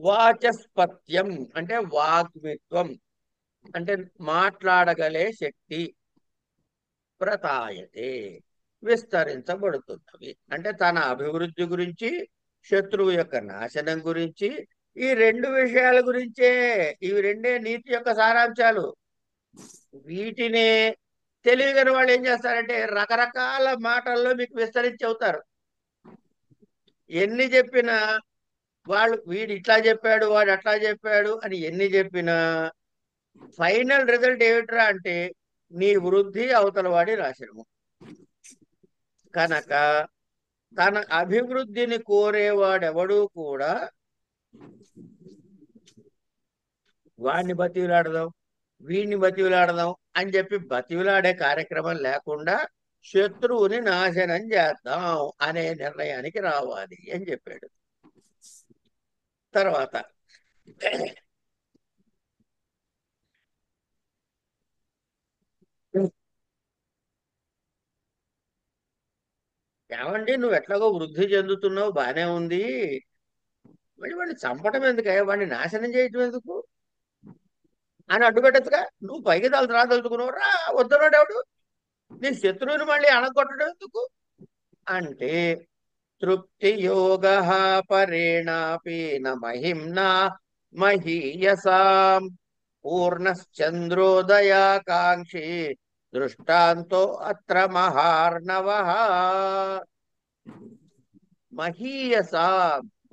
వాచస్పత్యం అంటే వాగ్మిత్వం, అంటే మాట్లాడగలే శక్తి. ప్రతాయతే విస్తరించబడుతున్నవి, అంటే తన అభివృద్ధి గురించి, శత్రువు యొక్క నాశనం గురించి, ఈ రెండు విషయాల గురించే. ఇవి రెండే నీతి యొక్క సారాంశాలు. వీటినే తెలియని వాళ్ళు ఏం చేస్తారంటే రకరకాల మాటల్లో మీకు విస్తరించి చెబుతారు. ఎన్ని చెప్పినా వాళ్ళు వీడు ఇట్లా చెప్పాడు, వాడు అట్లా చెప్పాడు అని ఎన్ని చెప్పినా ఫైనల్ రిజల్ట్ ఏమిట్రా అంటే నీ వృద్ధి, అవతల వాడి నాశనము. కనుక తన అభివృద్ధిని కోరేవాడెవడూ కూడా వాడిని బతివిలాడదాం, వీడిని బతివిలాడదాం అని చెప్పి బతివిలాడే కార్యక్రమం లేకుండా శత్రువుని నాశనం చేద్దాం అనే నిర్ణయానికి రావాలి అని చెప్పాడు. తర్వాత ఏమండి, నువ్వు ఎట్లాగో వృద్ధి చెందుతున్నావు, బానే ఉంది, మరి వాడిని చంపటం ఎందుకయ్యా, వాడిని నాశనం చేయటం ఎందుకు అని అడ్డుపెట్టచ్చుగా. నువ్వు పైకి రాదలుచుకున్నావు రా, వద్దన్నాడు ఎవడు, నీ శత్రువుని మళ్ళీ అణగొట్టడం ఎందుకు అంటే తృప్తి యోగ పరేణాపి న మహిమ్నా మహీయసాం పూర్ణశ్చంద్రోదయాకాంక్షి దృష్టాంతో అత్ర మహార్ణవ. మహీయసా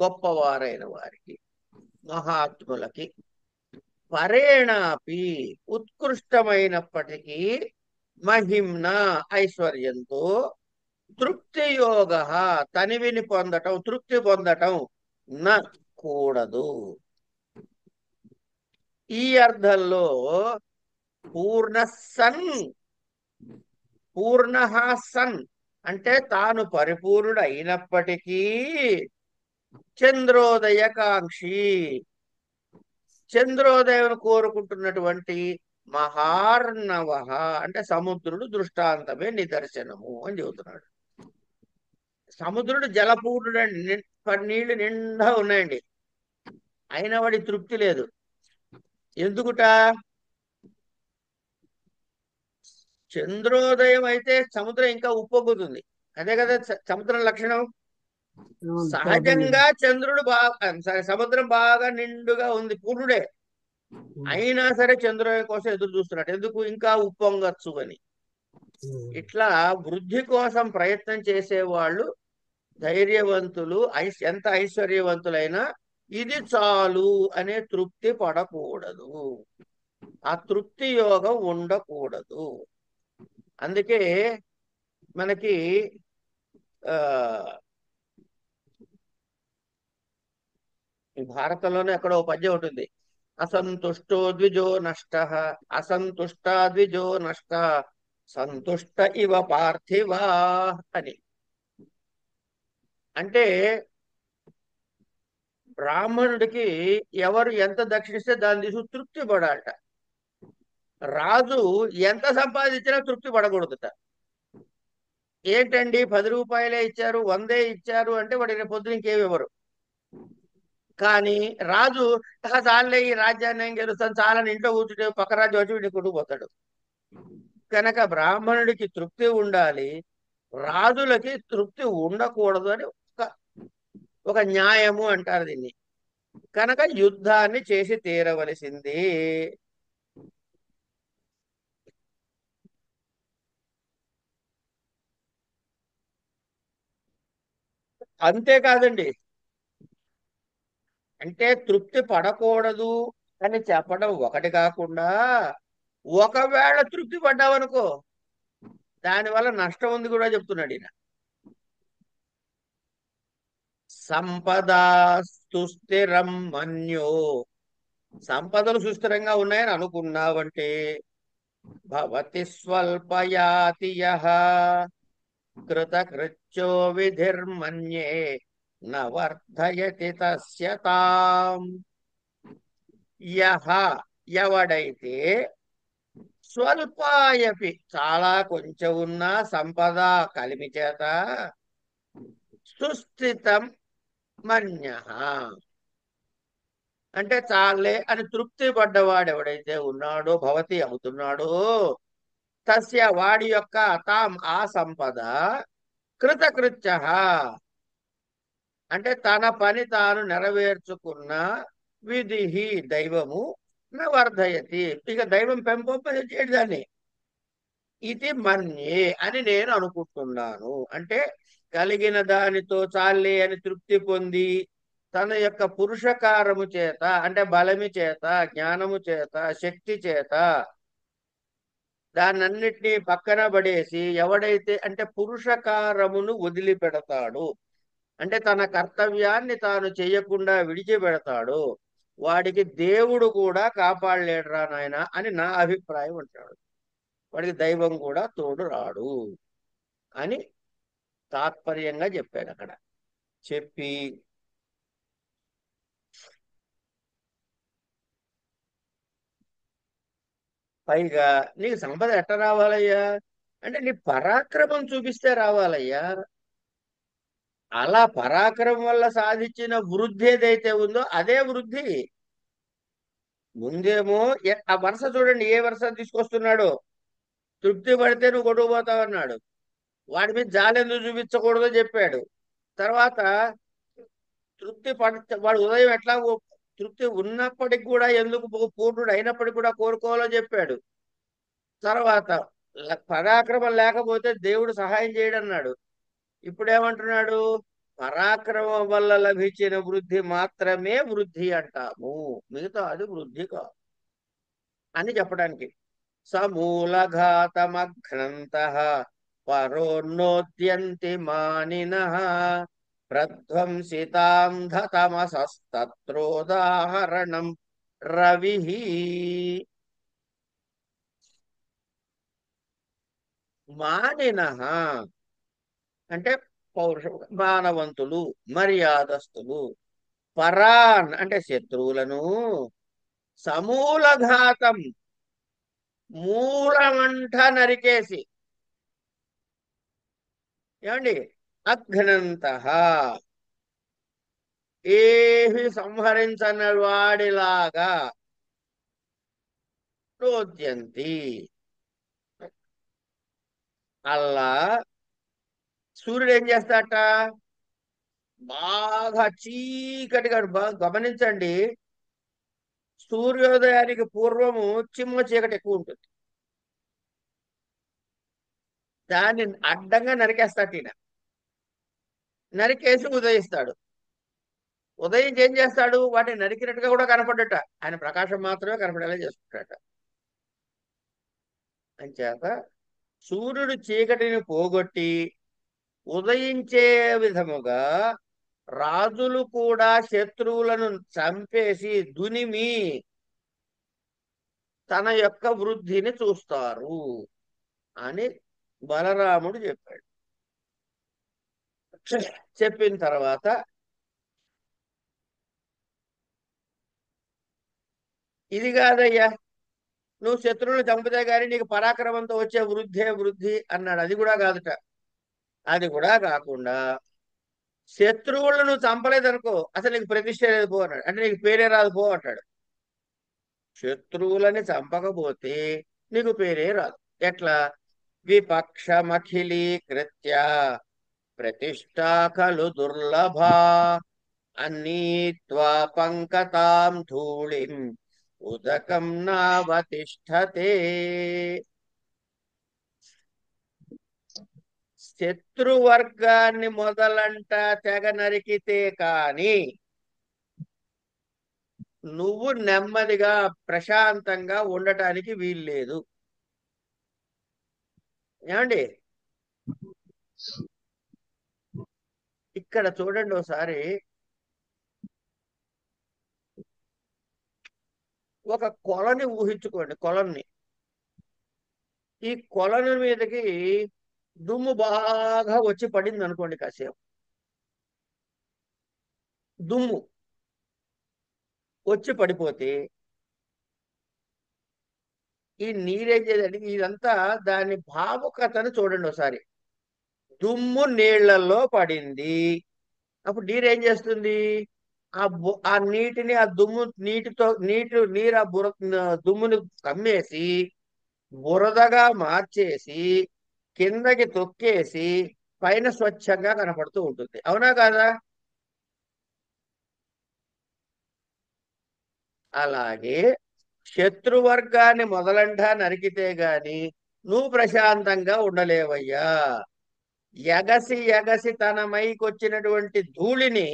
గొప్పవారైన వారికి, మహాత్ములకి, పరేణాపి ఉత్కృష్టమైనప్పటికీ, మహిమ్న ఐశ్వర్యంతో, తృప్తి యోగ తనివిని పొందటం, తృప్తి పొందటం నా కూడదు. ఈ అర్థంలో పూర్ణసన్, పూర్ణ సన్ అంటే తాను పరిపూర్ణుడు అయినప్పటికీ చంద్రోదయకాంక్షి, చంద్రోదయం కోరుకుంటున్నటువంటి మహార్ణవ అంటే సముద్రుడు దృష్టాంతమే నిదర్శనము అని చెబుతున్నాడు. సముద్రుడు జలపూర్ణుడు అండి, నీళ్లు నిండా ఉన్నాయండి, అయినా వాడి తృప్తి లేదు. ఎందుకుట? చంద్రోదయం అయితే సముద్రం ఇంకా ఉప్పొంగుతుంది, అదే కదా సముద్రం లక్షణం. సహజంగా చంద్రుడు బాగా, సముద్రం బాగా నిండుగా ఉంది, పూర్ణుడే, అయినా సరే చంద్రోదయం కోసం ఎదురు చూస్తున్నాడు. ఎందుకు? ఇంకా ఉప్పొంగచ్చు అని. ఇట్లా వృద్ధి కోసం ప్రయత్నం చేసేవాళ్ళు ధైర్యవంతులు, ఎంత ఐశ్వర్యవంతులైనా ఇది చాలు అనే తృప్తి పడకూడదు, ఆ తృప్తి యోగం ఉండకూడదు. అందుకే మనకి భారతంలోనే ఎక్కడో పద్యం ఉంటుంది, అసంతుష్టో ద్విజో నష్ట, అసంతుష్ట ద్విజో నష్ట, సంతుష్ట ఇవ పార్థివా అని. అంటే బ్రాహ్మణుడికి ఎవరు ఎంత దక్షిణిస్తే దాన్ని తీసుకు తృప్తి పడాలట. రాజు ఎంత సంపాదించినా తృప్తి పడకూడదుట. ఏంటండి 10 రూపాయలే ఇచ్చారు, 100 ఇచ్చారు అంటే వాడి రేపు పొద్దున ఇంకేమి ఇవ్వరు. కానీ రాజు చాలే, ఈ రాజ్యాన్ని ఏం గెలుస్తాను చాలని ఇంట్లో కూర్చుంటే పక్క రాజ్యం వచ్చి వీడిని కొట్టుకుపోతాడు. కనుక బ్రాహ్మణుడికి తృప్తి ఉండాలి, రాజులకి తృప్తి ఉండకూడదు అని ఒక న్యాయము అంటారు దీన్ని. కనుక యుద్ధాన్ని చేసి తీరవలసింది. అంతేకాదండి, అంటే తృప్తి పడకూడదు అని చెప్పడం ఒకటి కాకుండా, ఒకవేళ తృప్తి పడ్డావనుకో దానివల్ల నష్టం ఉంది కూడా చెప్తున్నాడు ఈయన. సంపదా సుస్థిరం మన్యో, సంపదలు సుస్థిరంగా ఉన్నాయని అనుకున్నావంటే, భవతి స్వల్పయాతి యః కృతకృత్యో విధిర్మన్యే నవర్ధయతి తస్య తాం. యః ఎవడైతే స్వల్పాయపి చాలా కొంచెం ఉన్న సంపద కలిమి చేత, సుస్థితం మన్యః అంటే చాలే అని తృప్తి పడ్డవాడు ఎవడైతే ఉన్నాడో భవతి అవుతున్నాడో తస్య వాడి యొక్క తాం ఆ సంపద కృతకృత్య అంటే తన పని తాను నెరవేర్చుకున్న విధి దైవము వర్ధయతి ఇక దైవం పెంపొందించేది దాన్ని ఇది మన్యే అని నేను అనుకుంటున్నాను. అంటే కలిగిన దానితో చాలే అని తృప్తి పొంది తన యొక్క పురుషకారము చేత అంటే బలమి చేత జ్ఞానము చేత శక్తి చేత దాన్నన్నిటినీ పక్కన పడేసి ఎవడైతే అంటే పురుషకారమును వదిలిపెడతాడు అంటే తన కర్తవ్యాన్ని తాను చేయకుండా విడిచిపెడతాడు వాడికి దేవుడు కూడా కాపాడలేడురా నాయన అని నా అభిప్రాయం అంటాడు. వాడికి దైవం కూడా తోడు రాడు అని తాత్పర్యంగా చెప్పాడు అక్కడ. చెప్పి పైగా నీకు సంపద ఎట్ట రావాలయ్యా అంటే నీ పరాక్రమం చూపిస్తే రావాలయ్యా. అలా పరాక్రమం వల్ల సాధించిన వృద్ధి ఏదైతే ఉందో అదే వృద్ధి. ముందేమో ఆ వరుస చూడండి ఏ వరుస తీసుకొస్తున్నాడో తృప్తి పడితే నువ్వు కొట్టుకుపోతావు అన్నాడు. వాడి మీద జాలెందుకు చూపించకూడదో చెప్పాడు. తర్వాత తృప్తి వాడు ఉదయం ఎట్లా తృప్తి ఉన్నప్పటికి కూడా ఎందుకు పూర్ణుడు అయినప్పటికి కూడా కోరుకోవాలో చెప్పాడు. తర్వాత పరాక్రమం లేకపోతే దేవుడు సహాయం చేయడన్నాడు. ఇప్పుడేమంటున్నాడు పరాక్రమం వల్ల లభించిన వృద్ధి మాత్రమే వృద్ధి అంటాము మిగతా అది వృద్ధి కాదు అని చెప్పడానికి. సమూలఘాతమఘ్నంత పరోన్నోద్యంతి మానినః ప్రధ్వంసితాంధతమసస్తత్రోదాహరణం రవిః. మానినః అంటే మానవంతులు మర్యాదస్తులు పరాన్ అంటే శత్రువులను సమూలఘాతం మూలమంట నరికేసి ఏమండి అఘ్నంత ఏమి సంహరించని వాడిలాగా రోద్యంతి అల్లా సూర్యుడు ఏం చేస్తాట బాగా చీకటిగా బాగా గమనించండి. సూర్యోదయానికి పూర్వము చిమ్మ చీకటి ఎక్కువ ఉంటుంది. దాన్ని అడ్డంగా నరికేస్తాడు ఈయన. నరికేసి ఉదయిస్తాడు. ఉదయించి ఏం చేస్తాడు వాటిని నరికినట్టుగా కూడా కనపడట ఆయన ప్రకాశం మాత్రమే కనపడేలా చేసుకుంటాడట. అంచేత సూర్యుడు చీకటిని పోగొట్టి ఉదయించే విధముగా రాజులు కూడా శత్రువులను చంపేసి దునిమి తన యొక్క వృద్ధిని చూస్తారు అని బలరాముడు చెప్పాడు. చెప్పిన తర్వాత ఇది కాదయ్యా నువ్వు శత్రువులను చంపితే గానీ నీకు పరాక్రమంతో వచ్చే వృద్ధే వృద్ధి అన్నాడు. అది కూడా కాదుట. అది కూడా కాకుండా శత్రువులను చంపలేదనుకో అసలు నీకు ప్రతిష్ట లేదు పో అన్నాడు. అంటే నీకు పేరే రాదు పో అంటాడు. శత్రువులని చంపకపోతే నీకు పేరే రాదు. ఎట్లా విపక్షమఖిలీకృత్య ప్రతిష్టా ఖలు దుర్లభా అన్నీత్వా పంకతాం ధూళిం ఉదకం నావతిష్ఠతే. శత్రువర్గాన్ని మొదలంట తెగ నరికితే కాని నువ్వు నెమ్మదిగా ప్రశాంతంగా ఉండటానికి వీల్లేదు. ఏమండి ఇక్కడ చూడండి ఒకసారి ఒక కొలని ఊహించుకోండి. కొలని ఈ కొలను మీదకి దుమ్ము బాగా వచ్చి పడింది అనుకోండి. కాసేపు దుమ్ము వచ్చి పడిపోతే ఈ నీరేం చేయాలంటే ఇదంతా దాని భావుకతను చూడండి ఒకసారి. దుమ్ము నీళ్లలో పడింది. అప్పుడు నీరేం చేస్తుంది ఆ నీటిని ఆ దుమ్ము నీటితో నీరు ఆ దుమ్ముని కమ్మేసి బురదగా మార్చేసి కిందకి తొక్కేసి పైన స్వచ్ఛంగా కనపడుతూ ఉంటుంది. అవునా కాదా? అలాగే శత్రువర్గాన్ని మొదలంటా నరికితే గాని నువ్వు ప్రశాంతంగా ఉండలేవయ్యా. ఎగసి ఎగసి తన మైకొచ్చినటువంటి ధూళిని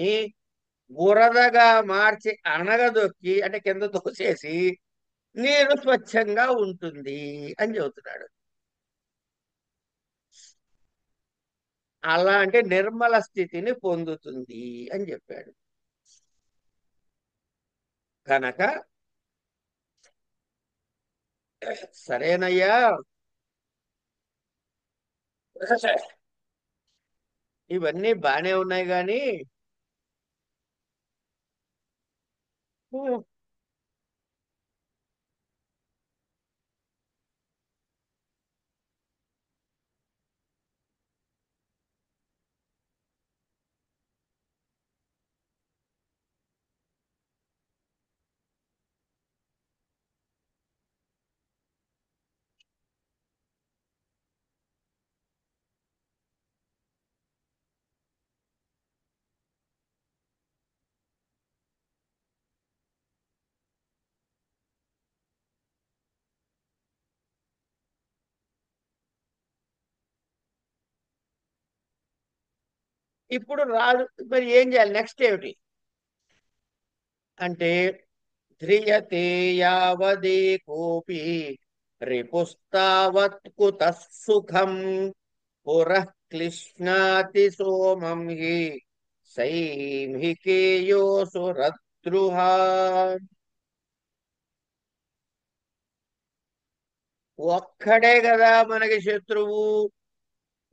బురదగా మార్చి అణగదొక్కి అంటే కింద తోసేసి నీరు స్వచ్ఛంగా ఉంటుంది అని చెబుతున్నాడు. అలాంటి నిర్మల స్థితిని పొందుతుంది అని చెప్పాడు. కనుక సరేనయ్యా, ఇవన్నీ బానే ఉన్నాయి గాని ఇప్పుడు రాదు. మరి ఏం చేయాలి? నెక్స్ట్ ఏమిటి అంటే ధ్రియతే యావదే కోపి రిపుస్తావత్ కుతః సుఖం పురః క్లిశ్నాతి సోమం హి సైంహికేయోసురద్రుహ. ఒక్కడే కదా మనకి శత్రువు,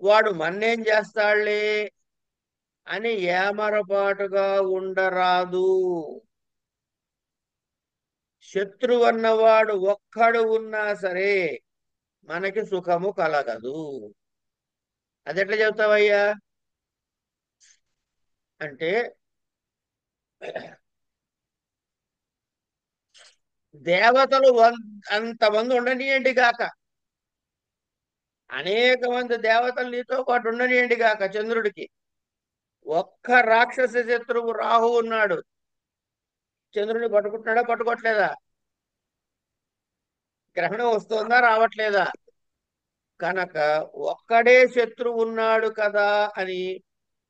వాడు మన్నేం చేస్తాడులే అని ఏమరపాటుగా ఉండరాదు. శత్రువు అన్నవాడు ఒక్కడు ఉన్నా సరే మనకి సుఖము కలగదు. అదెట్లా చెబుతావయ్యా అంటే దేవతలు అంతమంది ఉండనియండి గాక, అనేక మంది దేవతలు నీతో పాటు ఉండనియండి గాక, చంద్రుడికి ఒక్క రాక్షస శత్రువు రాహు ఉన్నాడు. చంద్రుడిని పట్టుకుంటున్నాడా పట్టుకోవట్లేదా? గ్రహణం వస్తుందా రావట్లేదా? కనుక ఒక్కడే శత్రువు ఉన్నాడు కదా అని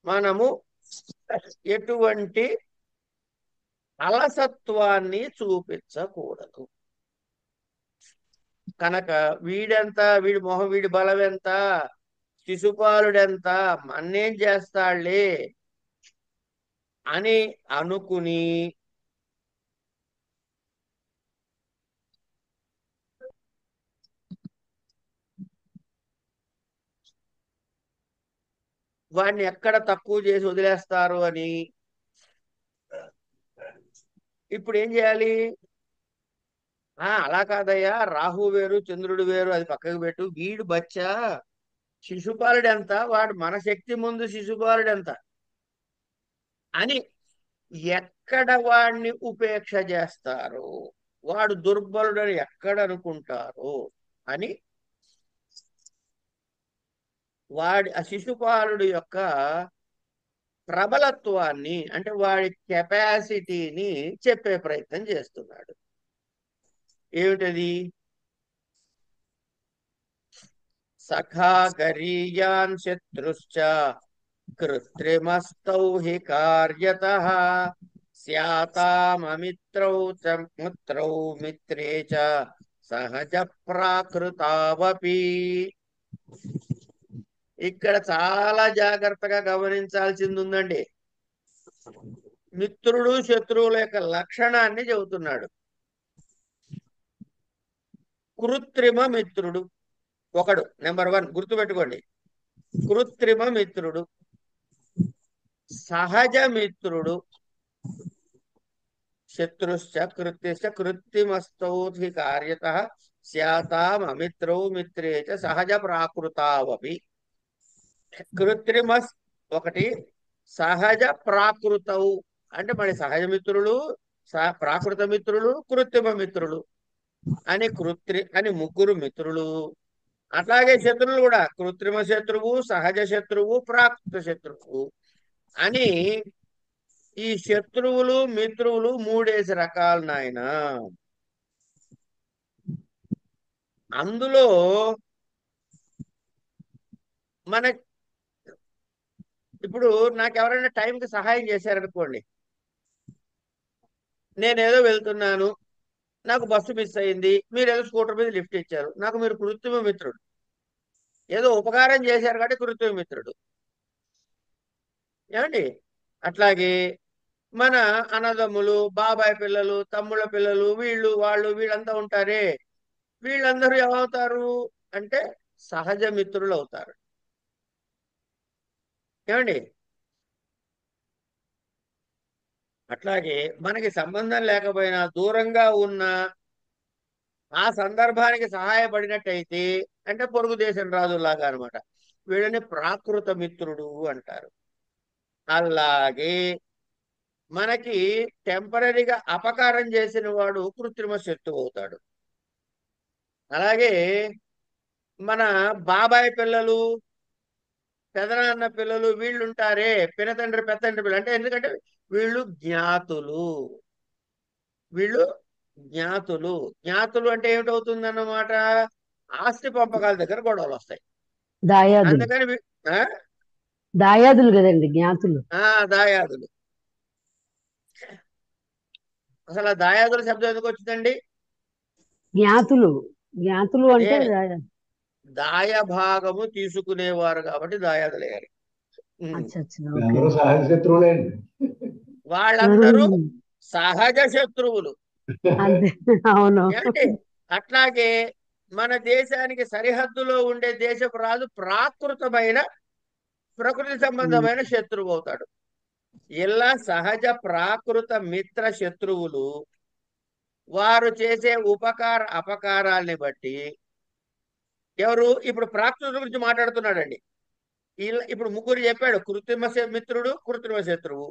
మనము ఎటువంటి అలసత్వాన్ని చూపించకూడదు. కనుక వీడి మొహం వీడి బలం ఎంత, శిశుపాలుడెంత, మన్నేం చేస్తాడులే అని అనుకుని వాడిని ఎక్కడ తక్కువ చేసి వదిలేస్తారు అని ఇప్పుడు ఏం చేయాలి? అలా కాదయ్యా, రాహు వేరు చంద్రుడు వేరు, అది పక్కకు పెట్టు. వీడు బచ్చా శిశుపాలుడు ఎంత, వాడు మన శక్తి ముందు శిశుపాలుడు ఎంత అని ఎక్కడ వాడిని ఉపేక్ష చేస్తారు, వాడు దుర్బలుడని ఎక్కడ అనుకుంటారు అని ఆ శిశుపాలుడు యొక్క ప్రబలత్వాన్ని అంటే వాడి కెపాసిటీని చెప్పే ప్రయత్నం చేస్తున్నాడు. ఏమిటది? సఖా గరీయాన్ శత్రుశ్చ కృత్రిమస్తౌ హి కార్యతః స్యాతామమిత్రౌ చ మిత్రౌ మిత్రే చ సహజ ప్రాకృతావపి. ఇక్కడ చాలా జాగ్రత్తగా గమనించాల్సింది ఉందండి. మిత్రుడు శత్రువుల యొక్క లక్షణాన్ని చెబుతున్నాడు. కృత్రిమ మిత్రుడు ఒకడు, నెంబర్ 1 గుర్తుపెట్టుకోండి. కృత్రిమ మిత్రుడు, సహజ మిత్రుడు, శత్రుశ్చ కృత్యశ్చ కృత్రిమస్తౌ హి కార్యతః స్యాతాం అమిత్రౌ మిత్రే చ సహజ ప్రాకృతావపి. కృత్రిమ ఒకటి, సహజ ప్రాకృతౌ అంటే మరి సహజ మిత్రులు, ప్రాకృత మిత్రులు, కృత్రిమ మిత్రులు అని ముగ్గురు మిత్రులు. అట్లాగే శత్రువులు కూడా కృత్రిమ శత్రువు, సహజ శత్రువు, ప్రాకృత శత్రువు అని ఈ శత్రువులు మిత్రువులు మూడేసి రకాలు నాయన. అందులో మన ఇప్పుడు నాకు ఎవరైనా టైంకి సహాయం చేశారనుకోండి, నేనేదో వెళ్తున్నాను, నాకు బస్సు మిస్ అయింది, మీరు ఏదో స్కూటర్ మీద లిఫ్ట్ ఇచ్చారు, నాకు మీరు కృత్రిమ మిత్రుడు. ఏదో ఉపకారం చేశారు కాబట్టి కృత్రిమ మిత్రుడు. ఏమండి? అట్లాగే మన అన్నదమ్ములు, బాబాయ్ పిల్లలు, తమ్ముళ్ళ పిల్లలు, వీళ్ళు వాళ్ళు వీళ్ళంతా ఉంటారే, వీళ్ళందరూ ఏమవుతారు అంటే సహజ మిత్రులు అవుతారు. ఏమండి? అట్లాగే మనకి సంబంధం లేకపోయినా దూరంగా ఉన్న ఆ సందర్భానికి సహాయపడినట్టయితే అంటే పొరుగు దేశం రాజులాగా అనమాట, వీళ్ళని ప్రాకృత మిత్రుడు అంటారు. అలాగే మనకి టెంపరీగా అపకారం చేసిన వాడు కృత్రిమ శత్రువు అవుతాడు. అలాగే మన బాబాయ్ పిల్లలు, పెదనాన్న పిల్లలు వీళ్ళు ఉంటారే, పినతండ్రి పెద్దండ్రి పిల్లలు అంటే ఎందుకంటే వీళ్ళు జ్ఞాతులు. వీళ్ళు జ్ఞాతులు. జ్ఞాతులు అంటే ఏమిటవుతుంది అన్నమాట, ఆస్తి పంపకాల దగ్గర గొడవలు వస్తాయి. దాయాదులు అందుకని ఆ? దాయాదులు కదండి జ్ఞాతులు. దాయాదులు. అసలు ఆ దాయాదుల శబ్దం ఎందుకు వచ్చిందండి? జ్ఞాతులు జ్ఞాతులు అంటే అదే దాయభాగము తీసుకునేవారు కాబట్టి దాయాదులయ్యారు. అచ్చా అచ్చా, ఓకే. అందరూ సహజ శత్రువులేండి. వాళ్ళందరూ సహజ శత్రువులు. అంతే, అవును. ఏమంటే అట్లాగే మన దేశానికి సరిహద్దులో ఉండే దేశపు రాజు ప్రాకృతమైన ప్రకృతి సంబంధమైన శత్రువు అవుతాడు. ఇలా సహజ ప్రాకృత మిత్ర శత్రువులు వారు చేసే ఉపకార అపకారాల్ని బట్టి ఎవరు ఇప్పుడు ప్రాకృత గురించి మాట్లాడుతున్నాడండి. ఇప్పుడు ముగ్గురు చెప్పాడు, కృత్రిమ మిత్రుడు కృత్రిమ శత్రువు,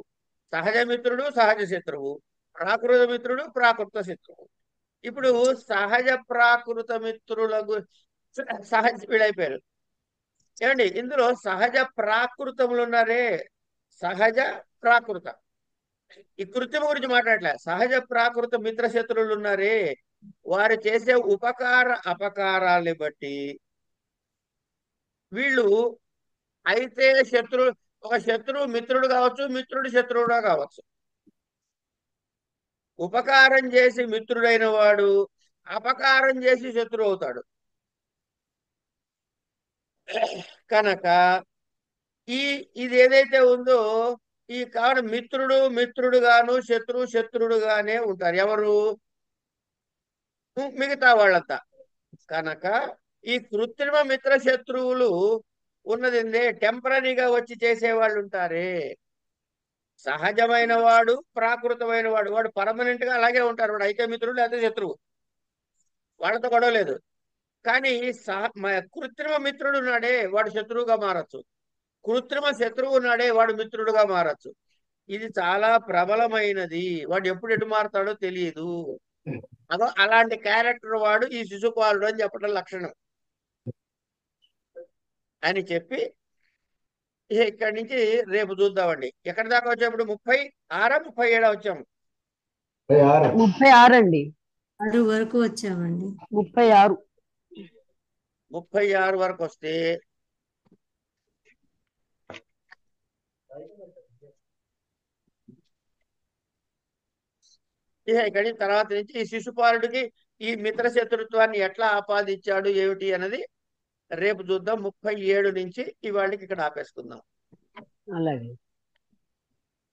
సహజ మిత్రుడు సహజ శత్రువు, ప్రాకృత మిత్రుడు ప్రాకృత శత్రువు. ఇప్పుడు సహజ ప్రాకృత మిత్రుల సహజ వీడైపోయారు. ఏమండి? ఇందులో సహజ ప్రాకృతములు ఉన్నారే, సహజ ప్రాకృత, ఈ కృత్రిమ గురించి మాట్లాడలే, సహజ ప్రాకృత మిత్ర శత్రువులు ఉన్నారే, వారు చేసే ఉపకార అపకారాల్ని బట్టి వీళ్ళు అయితే ఒక శత్రువు మిత్రుడు కావచ్చు, మిత్రుడు శత్రువుగా కావచ్చు. ఉపకారం చేసి మిత్రుడైన వాడు అపకారం చేసి శత్రువు అవుతాడు. కనుక ఇది ఏదైతే ఉందో ఈ కావున మిత్రుడుగాను శత్రువుగానే ఉంటారు. ఎవరు? మిగతా వాళ్ళంతా. కనుక ఈ కృత్రిమ మిత్ర శత్రువులు ఉన్నది టెంపరీగా వచ్చి చేసేవాళ్ళు ఉంటారే, సహజమైన వాడు ప్రాకృతమైన వాడు పర్మనెంట్ గా అలాగే ఉంటారు. వాడు అయితే మిత్రుడు లేకపోతే శత్రువు, వాళ్ళతో గొడవ లేదు. కానీ కృత్రిమ మిత్రుడు ఉన్నాడే వాడు శత్రువుగా మారచ్చు, కృత్రిమ శత్రువు ఉన్నాడే వాడు మిత్రుడుగా మారచ్చు. ఇది చాలా ప్రబలమైనది. వాడు ఎప్పుడు ఎటు మారుతాడో తెలియదు. అదో అలాంటి క్యారెక్టర్ వాడు ఈ శిశుపాలుడు అని చెప్పడం లక్షణం అని చెప్పి ఇక్కడి నుంచి రేపు చూద్దామండి. ఎక్కడి దాకా వచ్చేప్పుడు 36 37 వచ్చాము. 36 అండి. 6 వరకు వచ్చామండి. 36 36 వరకు వస్తే ఇక్కడి తర్వాత నుంచి ఈ శిశుపాలుడికి ఈ మిత్ర శత్రుత్వాన్ని ఎట్లా ఆపాదించాడు ఏమిటి అన్నది రేపు చూద్దాం. 37 నుంచి ఇవాళకి ఇక్కడ ఆపేసుకుందాం. అలాగే.